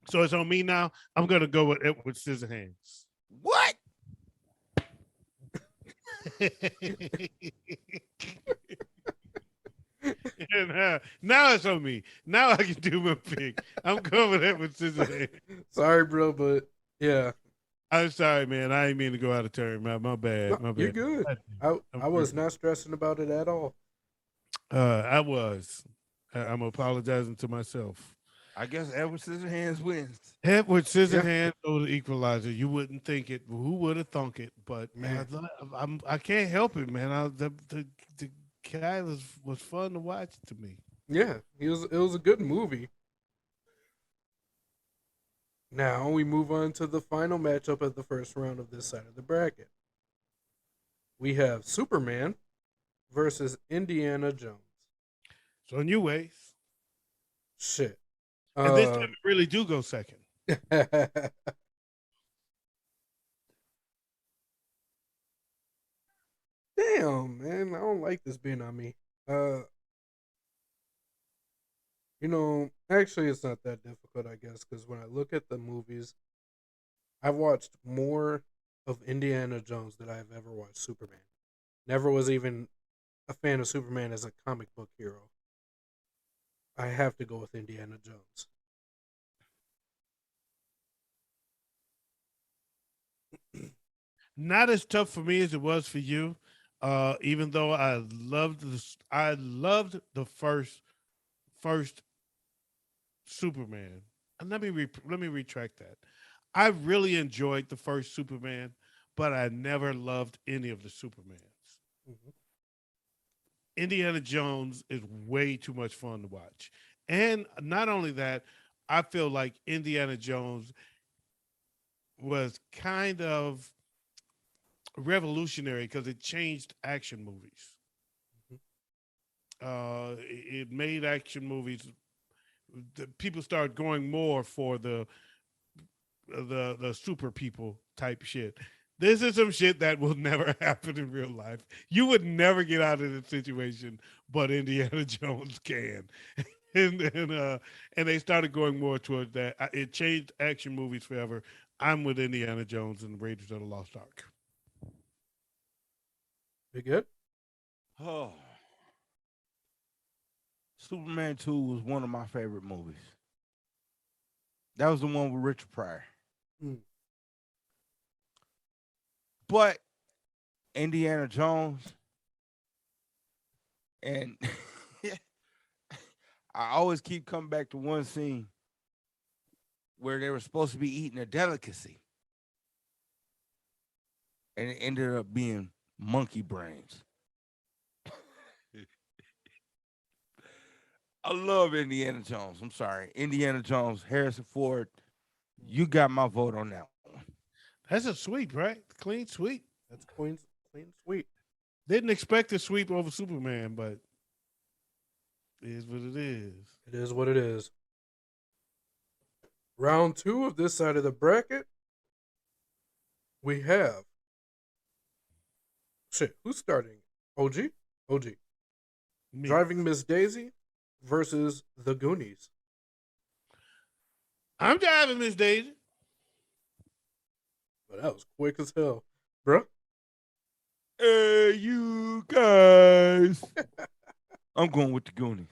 So it's on me now. I'm gonna go with Edward Scissorhands. What? And, now it's on me. Now I can do my pick. I'm going with Scissorhands. Sorry, bro, but yeah, I'm sorry, man. I didn't mean to go out of turn. My no, bad. My you're bad. good. I was not stressing about it at all. I was. I'm apologizing to myself. I guess Edward Scissorhands wins. Edward Yeah, Scissorhands or the Equalizer. You wouldn't think it. Who would have thunk it? But man, man. I can't help it, man. The guy was fun to watch to me. Yeah, it was a good movie. Now we move on to the final matchup of the first round of this side of the bracket. We have Superman versus Indiana Jones. So new ways. Shit. And this time it really do go second. Damn, man, I don't like this being on me. Actually, it's not that difficult, I guess, because when I look at the movies, I've watched more of Indiana Jones than I've ever watched Superman. Never was even a fan of Superman as a comic book hero. I have to go with Indiana Jones. Not as tough for me as it was for you. Even though I loved the first Superman. And let me retract that. I really enjoyed the first Superman, but I never loved any of the Supermans. Mhm. Indiana Jones is way too much fun to watch. And not only that, I feel like Indiana Jones was kind of revolutionary because it changed action movies. It made action movies. People started going more for the super people type shit. This is some shit that will never happen in real life. You would never get out of this situation, but Indiana Jones can. And they started going more towards that. It changed action movies forever. I'm with Indiana Jones and the Raiders of the Lost Ark. You good? Oh. Superman 2 was one of my favorite movies. That was the one with Richard Pryor. Mm. But Indiana Jones, and I always keep coming back to one scene where they were supposed to be eating a delicacy, and it ended up being monkey brains. I love Indiana Jones. I'm sorry. Indiana Jones, Harrison Ford, you got my vote on that one. That's a sweep, right? Clean sweep. That's clean sweep. Didn't expect a sweep over Superman, but it is what it is. It is what it is. Round 2 of this side of the bracket, we have. Shit, who's starting? OG? OG. Me. Driving Miss Daisy versus the Goonies. I'm driving Miss Daisy. But that was quick as hell, bruh. Hey, you guys. I'm going with the Goonies.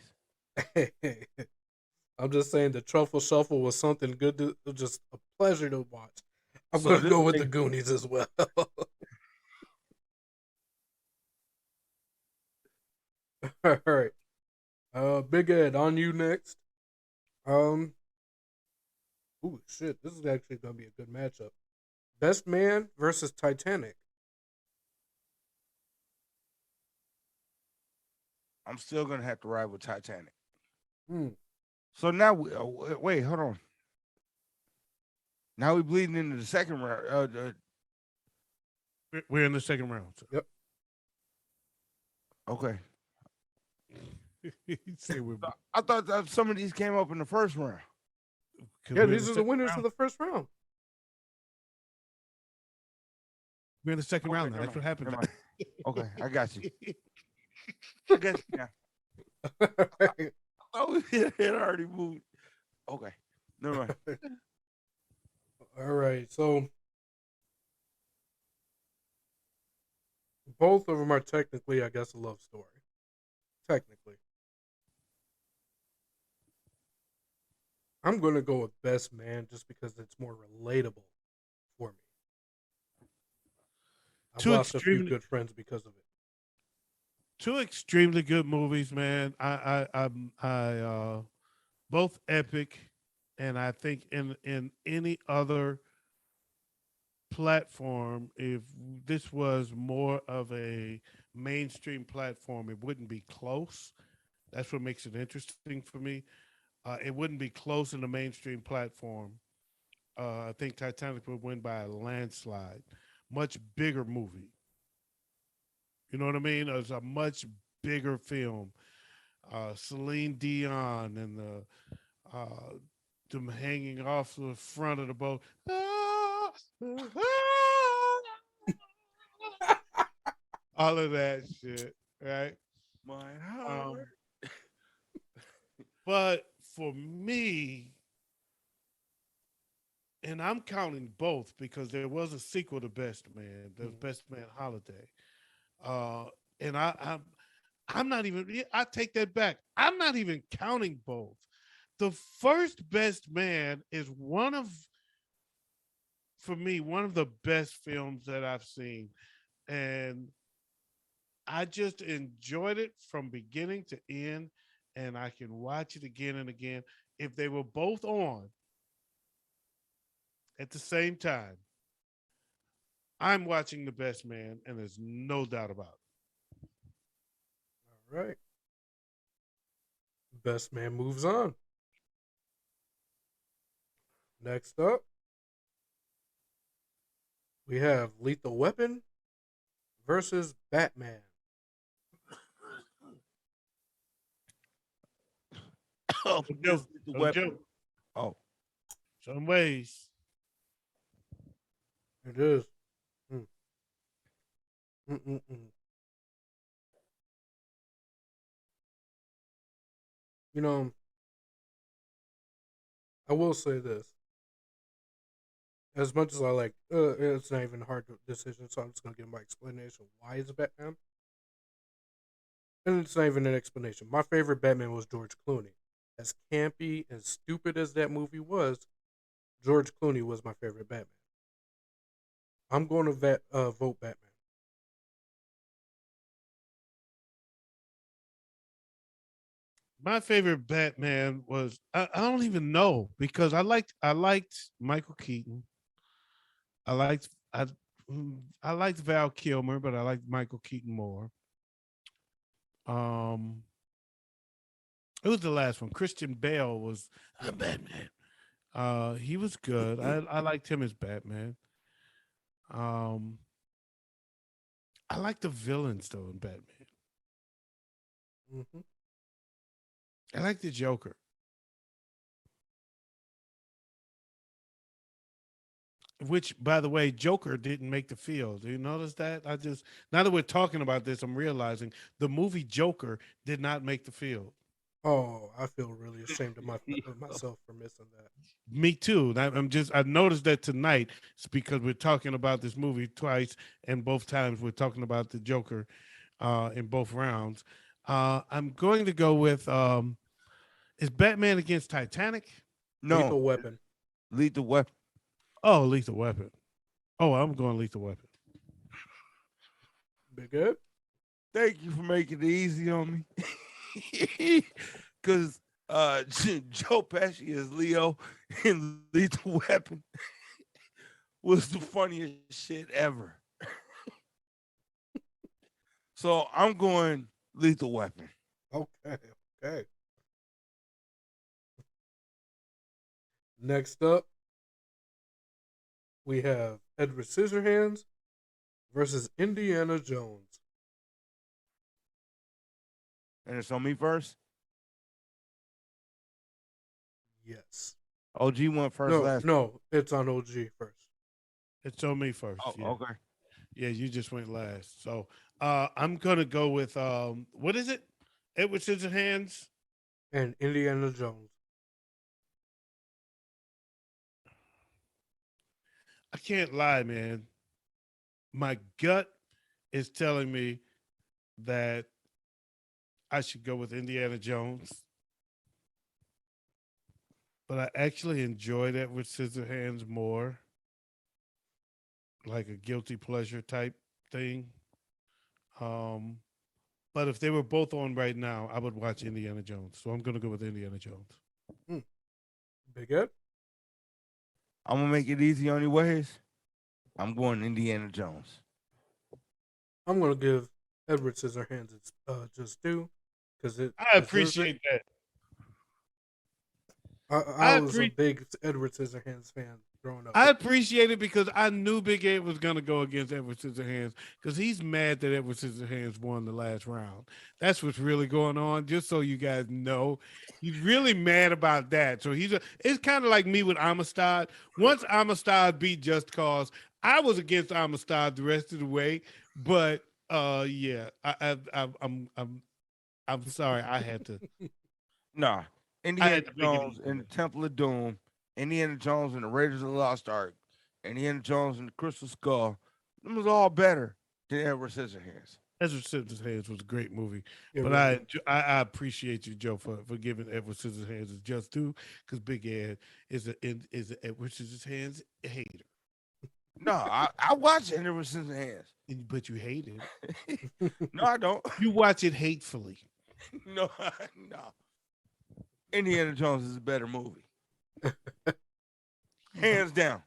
I'm just saying the Truffle Shuffle was something good to just a pleasure to watch. I'm So gonna this go with thing- the Goonies as well. All right. Big Ed, on you next. Ooh, shit. This is actually gonna be a good matchup. Best Man versus Titanic. I'm still going to have to ride with Titanic. Hmm. So now, wait, hold on. Now we're bleeding into the second round. We're in the second round. So. Yep. Okay. He said I thought that some of these came up in the first round. Yeah, these are the winners of the first round. We're in the second round now. never That's what mind, happened. never mind. Okay, I got you. I got you now. Oh, it already moved. Okay, never mind. All right. So both of them are technically, I guess, a love story. Technically, I'm gonna go with Best Man just because it's more relatable for me. I've Two lost a few extremely good friends because of it. two extremely good movies, man. Both epic, and I think in any other platform, if this was more of a mainstream platform, it wouldn't be close. That's what makes it interesting for me. It wouldn't be close in the mainstream platform. I think Titanic would win by a landslide. Much bigger movie. You know what I mean? It's a much bigger film. Celine Dion and them hanging off the front of the boat. All of that shit, right? My Um, heart. but for me, and I'm counting both because there was a sequel to Best Man, the Best Man Holiday. Uh, and I'm not even. I take that back. I'm not even counting both. The first Best Man is for me, one of the best films that I've seen, and I just enjoyed it from beginning to end, and I can watch it again and again. If they were both on at the same time, I'm watching The Best Man, and there's no doubt about All right. Best Man moves on. Next up, we have Lethal Weapon versus Batman. Oh, it. this is the No weapon. joke. Oh, Some ways. It is. Mm. Mm-mm-mm. You know, I will say this. As much as I like, it's not even a hard decision, so I'm just going to give my explanation why it's Batman. And it's not even an explanation. My favorite Batman was George Clooney. As campy and stupid as that movie was, George Clooney was my favorite Batman. I'm going to vote Batman. My favorite Batman was I don't even know because I liked Michael Keaton. I liked I liked Val Kilmer, but I liked Michael Keaton more. Um, it was the last one. Christian Bale was Batman. He was good. I liked him as Batman. Um, I like the villains though in Batman. Mm-hmm. I like the Joker. Which, by the way, Joker didn't make the field. Do you notice that? I just now that we're talking about this, I'm realizing the movie Joker did not make the field. Oh, I feel really ashamed of myself for missing that. Me too. I've noticed that tonight. It's because we're talking about this movie twice, and both times we're talking about the Joker in both rounds. I'm going to go with is Batman against Titanic? no, Lethal Weapon. lethal weapon. Oh, Lethal Weapon. Oh, I'm going Lethal Weapon. Big Ed? Thank you for making it easy on me. Because Joe Pesci as Leo in Lethal Weapon was the funniest shit ever. So I'm going Lethal Weapon. Okay, okay. Next up, we have Edward Scissorhands versus Indiana Jones. And it's on me first. Yes. OG went first No, last. no, it's on OG first. It's on me first. Oh, Yeah. okay. Yeah, you just went last. So I'm gonna go with what is it? Edward Scissorhands. And Indiana Jones. I can't lie, man. My gut is telling me that I should go with Indiana Jones. But I actually enjoy that with Scissorhands more, like a guilty pleasure type thing. Um, but if they were both on right now, I would watch Indiana Jones. So I'm going to go with Indiana Jones. Hmm. Big Ed? I'm gonna make it easy on your ways. I'm going Indiana Jones. I'm gonna give Edward Scissorhands its just due because it I deserves it. appreciate that. I I was a appreciate. big Edward Scissorhands fan growing up. I appreciate it because I knew Big Ed was going to go against Edward Scissorhands because he's mad that Edward Scissorhands won the last round. That's what's really going on. Just so you guys know, he's really mad about that. So it's kind of like me with Amistad. Once Amistad beat Just Cause, I was against Amistad the rest of the way. But yeah, I'm sorry. Nah, I Indiana had to make it Jones easy. and the Temple of Doom, Indiana Jones and the Raiders of the Lost Ark, Indiana Jones and the Crystal Skull. Them was all better than Edward Scissorhands. Edward Scissorhands was a great movie, It but really I appreciate you, Joe, for giving Edward Scissorhands his just due because Big Ed is a Edward Scissorhands hater, No, I watch Edward Scissorhands. but you hate it. No, I don't. You watch it hatefully. No, no. Indiana Jones is a better movie, hands down.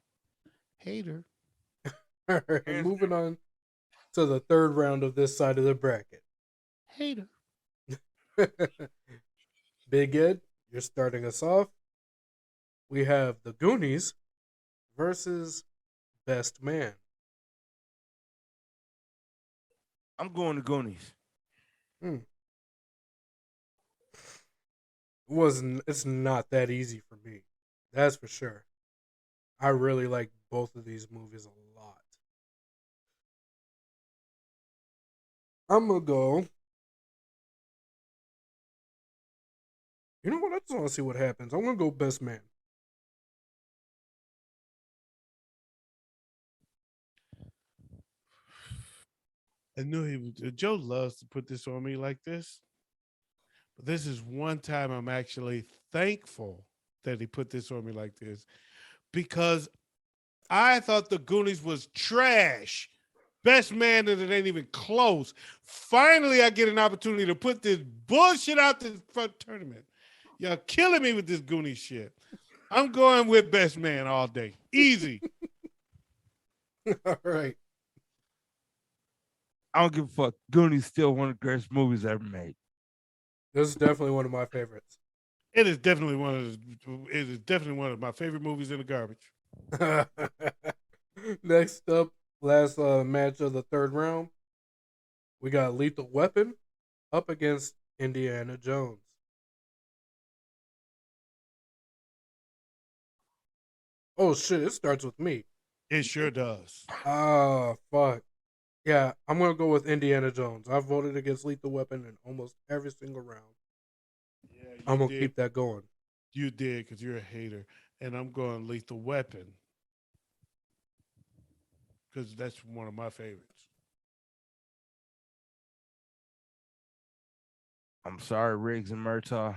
Hater. All right, Hands moving on to the third round of this side of the bracket. Hater. Big Ed, you're starting us off. We have the Goonies versus Best Man. I'm going to Goonies. It's not that easy for me. That's for sure. I really like both of these movies a lot. I'm gonna go. You know what? I just want to see what happens. I'm gonna go Best Man. I knew he was. Joe loves to put this on me like this, but this is one time I'm actually thankful that he put this on me like this because I thought the Goonies was trash. Best Man, and it ain't even close. Finally, I get an opportunity to put this bullshit out this front tournament. Y'all killing me with this Goonies shit. I'm going with Best Man all day. Easy. All right. I don't give a fuck. Goonies still one of the greatest movies ever made. This is definitely one of my favorites. It is definitely one of my favorite movies in the garbage. Next up, last match of the third round, we got Lethal Weapon up against Indiana Jones. Oh shit! It starts with me. It sure does. Ah, fuck. Yeah, I'm gonna go with Indiana Jones. I voted against Lethal Weapon in almost every single round. Yeah, I'm gonna keep that going. You did because you're a hater, and I'm going Lethal Weapon because that's one of my favorites. I'm sorry, Riggs and Murtaugh.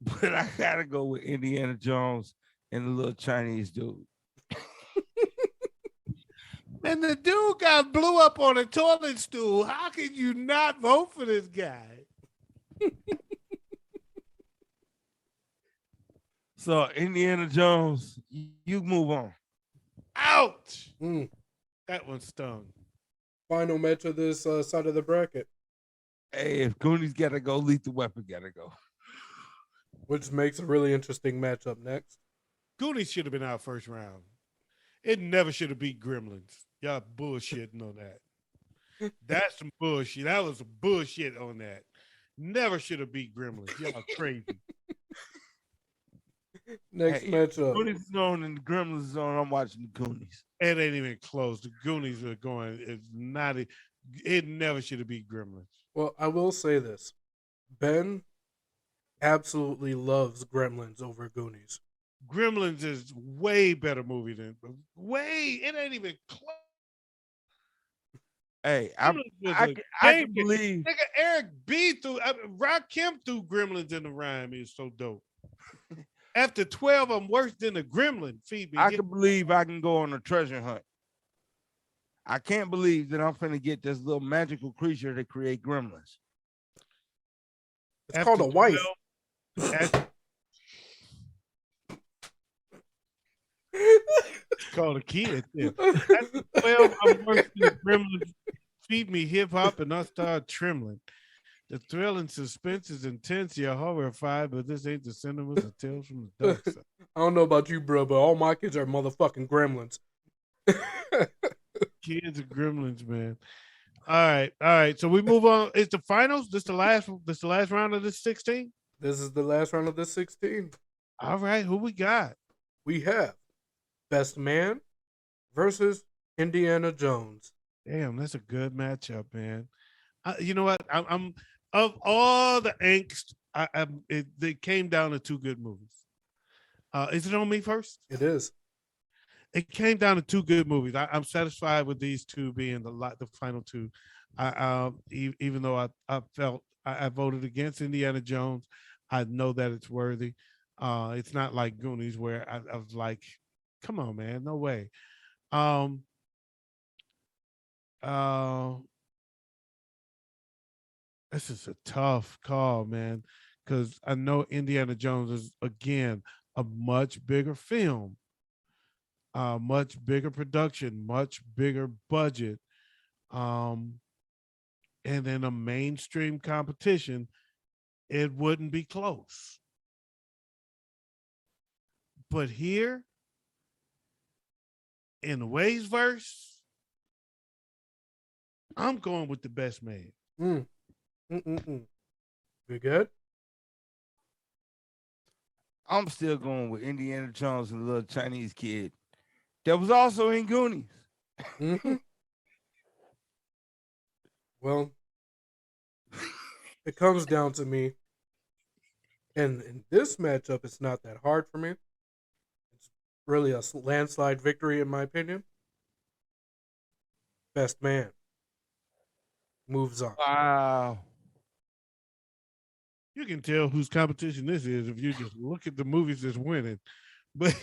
But I gotta go with Indiana Jones and the little Chinese dude. And the dude got blew up on a toilet stool. How could you not vote for this guy? So Indiana Jones, you move on. Ouch! Mm. That one stung. Final match of this side of the bracket, Hey, if Goonies gotta go, Lethal Weapon gotta go. which makes a really interesting matchup next. Goonies should have been out first round. It never should have beat Gremlins. Y'all bullshitting on that. That's some bullshit. That was some bullshit on that. Never should have beat Gremlins. Y'all crazy. Next Hey, matchup. Goonies is on and the Gremlins is on. I'm watching the Goonies. It ain't even close. The Goonies are going. It's not. It never should have beat Gremlins. Well, I will say this: Ben absolutely loves Gremlins over Goonies. Gremlins is way better movie than way. It ain't even close. Hey, Gremlins was I a can banging. believe Nigga, Eric B threw Rock Kim threw Gremlins in the rhyme. Is so dope. After 12, I'm worse than a gremlin. Feed me. I can believe I can go on a treasure hunt. I can't believe that I'm finna get this little magical creature to create gremlins. It's called a wife. It's called a kid. Yeah. After 12, I'm worse than a gremlin. Feed me hip hop and I start trembling. The thrill and suspense is intense. You're horrified, but this ain't the cinemas or tales from the dark side. I don't know about you, bro, but all my kids are motherfucking gremlins. Kids are gremlins, man. All right. So we move on. It's the finals. This the last round of this 16. This is the last round of this 16. All right, who we got? We have Best Man versus Indiana Jones. Damn, that's a good matchup, man. You know what? I'm of all the angst. It came down to two good movies. Is it on me first? It is. It came down to two good movies. I'm satisfied with these two being the final two. Even though I felt I voted against Indiana Jones, I know that it's worthy. It's not like Goonies where I was like, come on, man, no way. Um, uh, this is a tough call, man, because I know Indiana Jones is again a much bigger film, much bigger production, much bigger budget, and in a mainstream competition, it wouldn't be close. But here in the Ways verse, I'm going with the Best Man. We good? I'm still going with Indiana Jones and the little Chinese kid that was also in Goonies. Mm-hmm. Well, it comes down to me. And in this matchup, it's not that hard for me. It's really a landslide victory, in my opinion. Best Man moves on. Wow. You can tell whose competition this is if you just look at the movies that's winning. But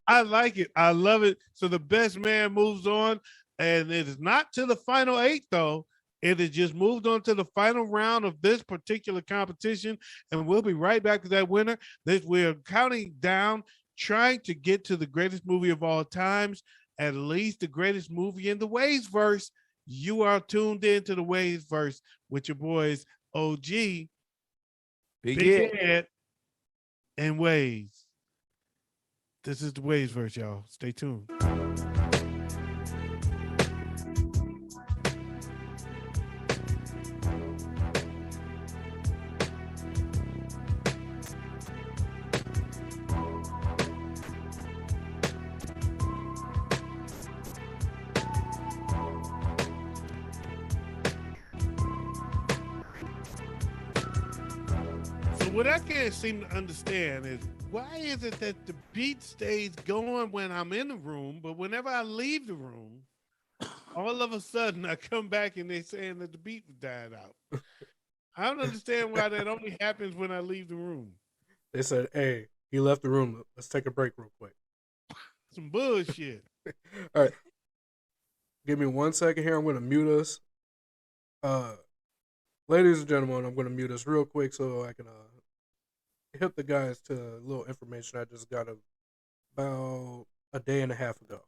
I like it. I love it. So the Best Man moves on, and it is not to the final 8, though. It has just moved on to the final round of this particular competition, and we'll be right back to that winner. We're counting down, trying to get to the greatest movie of all times, at least the greatest movie in the Ways verse. You are tuned into the Ways verse with your boys OG, Big Ed, and Ways. This is the Ways verse, y'all. Stay tuned. What I can't seem to understand is why is it that the beat stays going when I'm in the room, but whenever I leave the room, all of a sudden I come back and they're saying that the beat died out. I don't understand why that only happens when I leave the room. They said, hey, he left the room. Let's take a break real quick. Some bullshit. All right. Give me 1 second here. I'm going to mute us. Ladies and gentlemen, I'm going to mute us real quick so I can hit the guys to a little information I just got about a day and a half ago.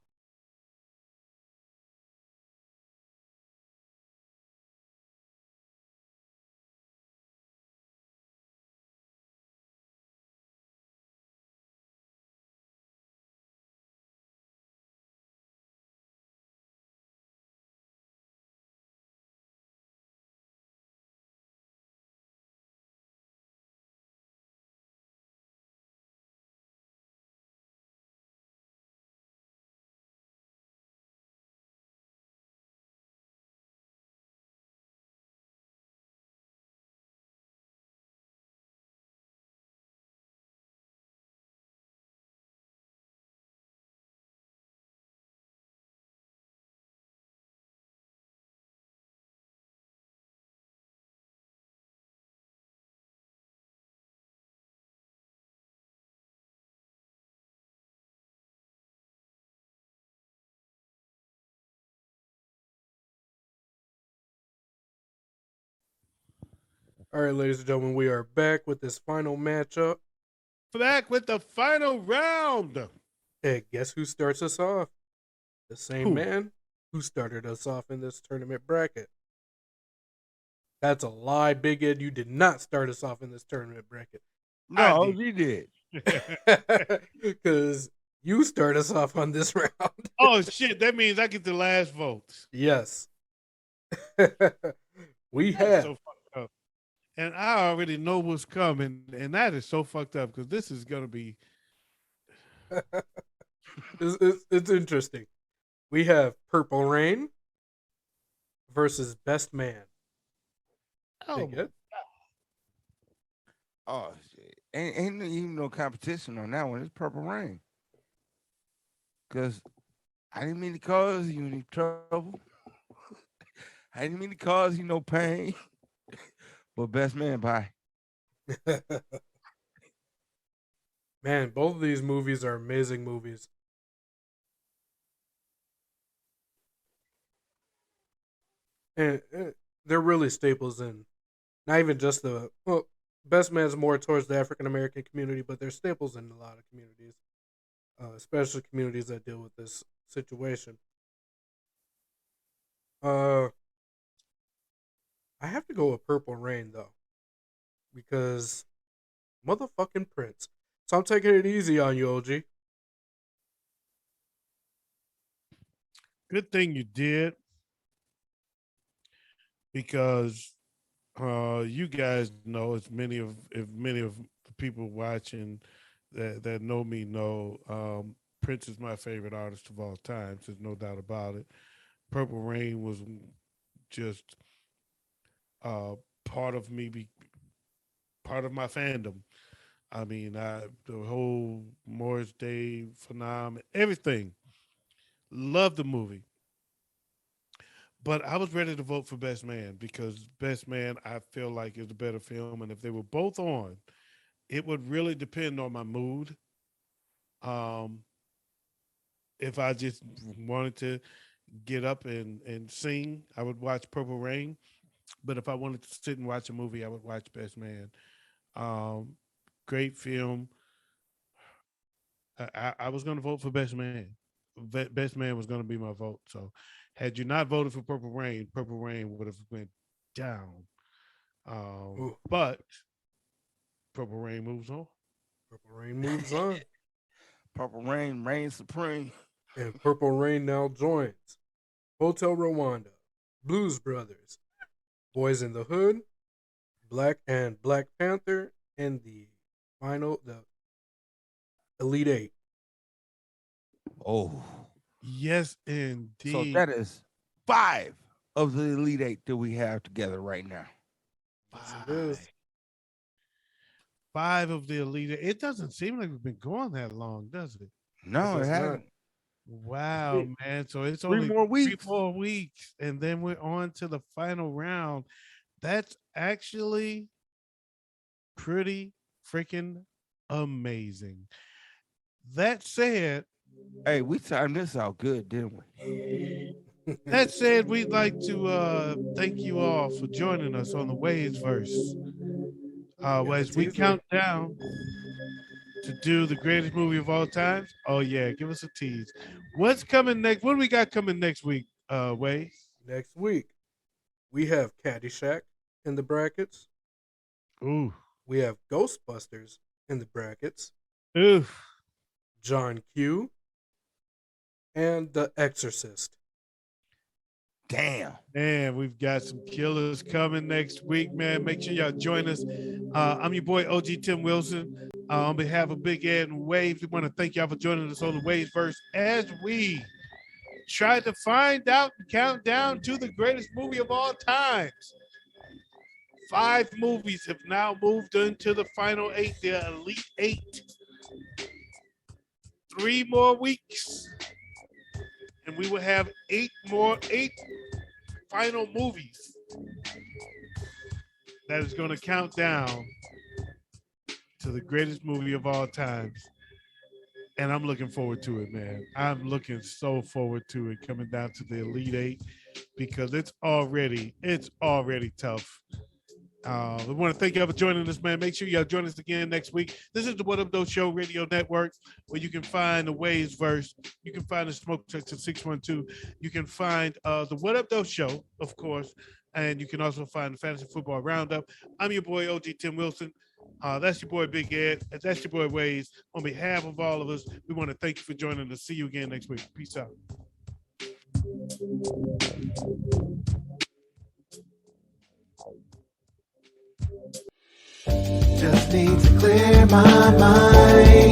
All right, ladies and gentlemen, we are back with this final matchup. Back with the final round. Hey, guess who starts us off? The same Who? man who started us off in this tournament bracket. That's a lie, Big Ed. You did not start us off in this tournament bracket. No, he did. Because you start us off on this round. Oh shit! That means I get the last vote. Yes. We That's have. so fucked up. And I already know what's coming, and that is so fucked up because this is gonna be. It's interesting. We have Purple Rain versus Best Man. Oh, Big Ed. Oh shit! Ain't even no competition on that one. It's Purple Rain. Cause I didn't mean to cause you any trouble. I didn't mean to cause you no pain. But Best Man, bye. Man, both of these movies are amazing movies. And they're really staples in not even just the Best Man's more towards the African American community, but they're staples in a lot of communities, especially communities that deal with this situation. I have to go with Purple Rain though, because motherfucking Prince. So I'm taking it easy on you, OG. good thing you did because you guys know, if many of the people watching that know me know, Prince is my favorite artist of all time. There's no doubt about it. Purple Rain was just part of me, part of my fandom. I mean, the whole Morris Day phenomenon, everything. Love the movie. But I was ready to vote for Best Man because Best Man, I feel like, is a better film. And if they were both on, it would really depend on my mood. Um, if I just wanted to get up and sing, I would watch Purple Rain. But if I wanted to sit and watch a movie, I would watch Best Man. Um, Great film. I was going to vote for Best Man. Best Man was going to be my vote. So, had you not voted for Purple Rain would have went down. But Purple Rain moves on. Purple Rain moves on. Purple Rain reigns supreme. And Purple Rain now joins Hotel Rwanda, Blues Brothers, Boys in the Hood, Black Panther, and the Elite Eight. Oh, Yes, indeed. so that is 5 of the Elite 8 that we have together right now. Yes, it is. Five of the elite. It doesn't seem like we've been going that long, does it? No, it It's hasn't. Wow, man. So it's 3 only more weeks. 3 more weeks, and then we're on to the final round. That's actually pretty freaking amazing. That said, Hey, we timed this out good, didn't we? we'd like to thank you all for joining us on the Waves verse. As we count down to do the greatest movie of all time. Oh yeah, give us a tease. What's coming next? What do we got coming next week, Waves? Next week, we have Caddyshack in the brackets. Ooh. We have Ghostbusters in the brackets. Oof. John Q. And The Exorcist. Damn. Man, we've got some killers coming next week, man. Make sure y'all join us. I'm your boy, OG Tim Wilson. On behalf of Big Ed and Waves, we want to thank y'all for joining us on the Waves verse as we try to find out and count down to the greatest movie of all times. 5 movies have now moved into the final 8, the Elite 8. 3 more weeks, and we will have 8 final movies that is going to count down to the greatest movie of all times. And I'm looking forward to it, man. I'm looking so forward to it coming down to the Elite 8 because it's already tough. We want to thank y'all for joining us, man. Make sure y'all join us again next week. This is the What Up Though Show Radio Network, where you can find the Waves verse. You can find the Smoke Section 612. You can find the What Up Though Show, of course, and you can also find the Fantasy Football Roundup. I'm your boy, OG Tim Wilson. That's your boy, Big Ed. That's your boy, Waves. On behalf of all of us, we want to thank you for joining us. See you again next week. Peace out. Just need to clear my mind.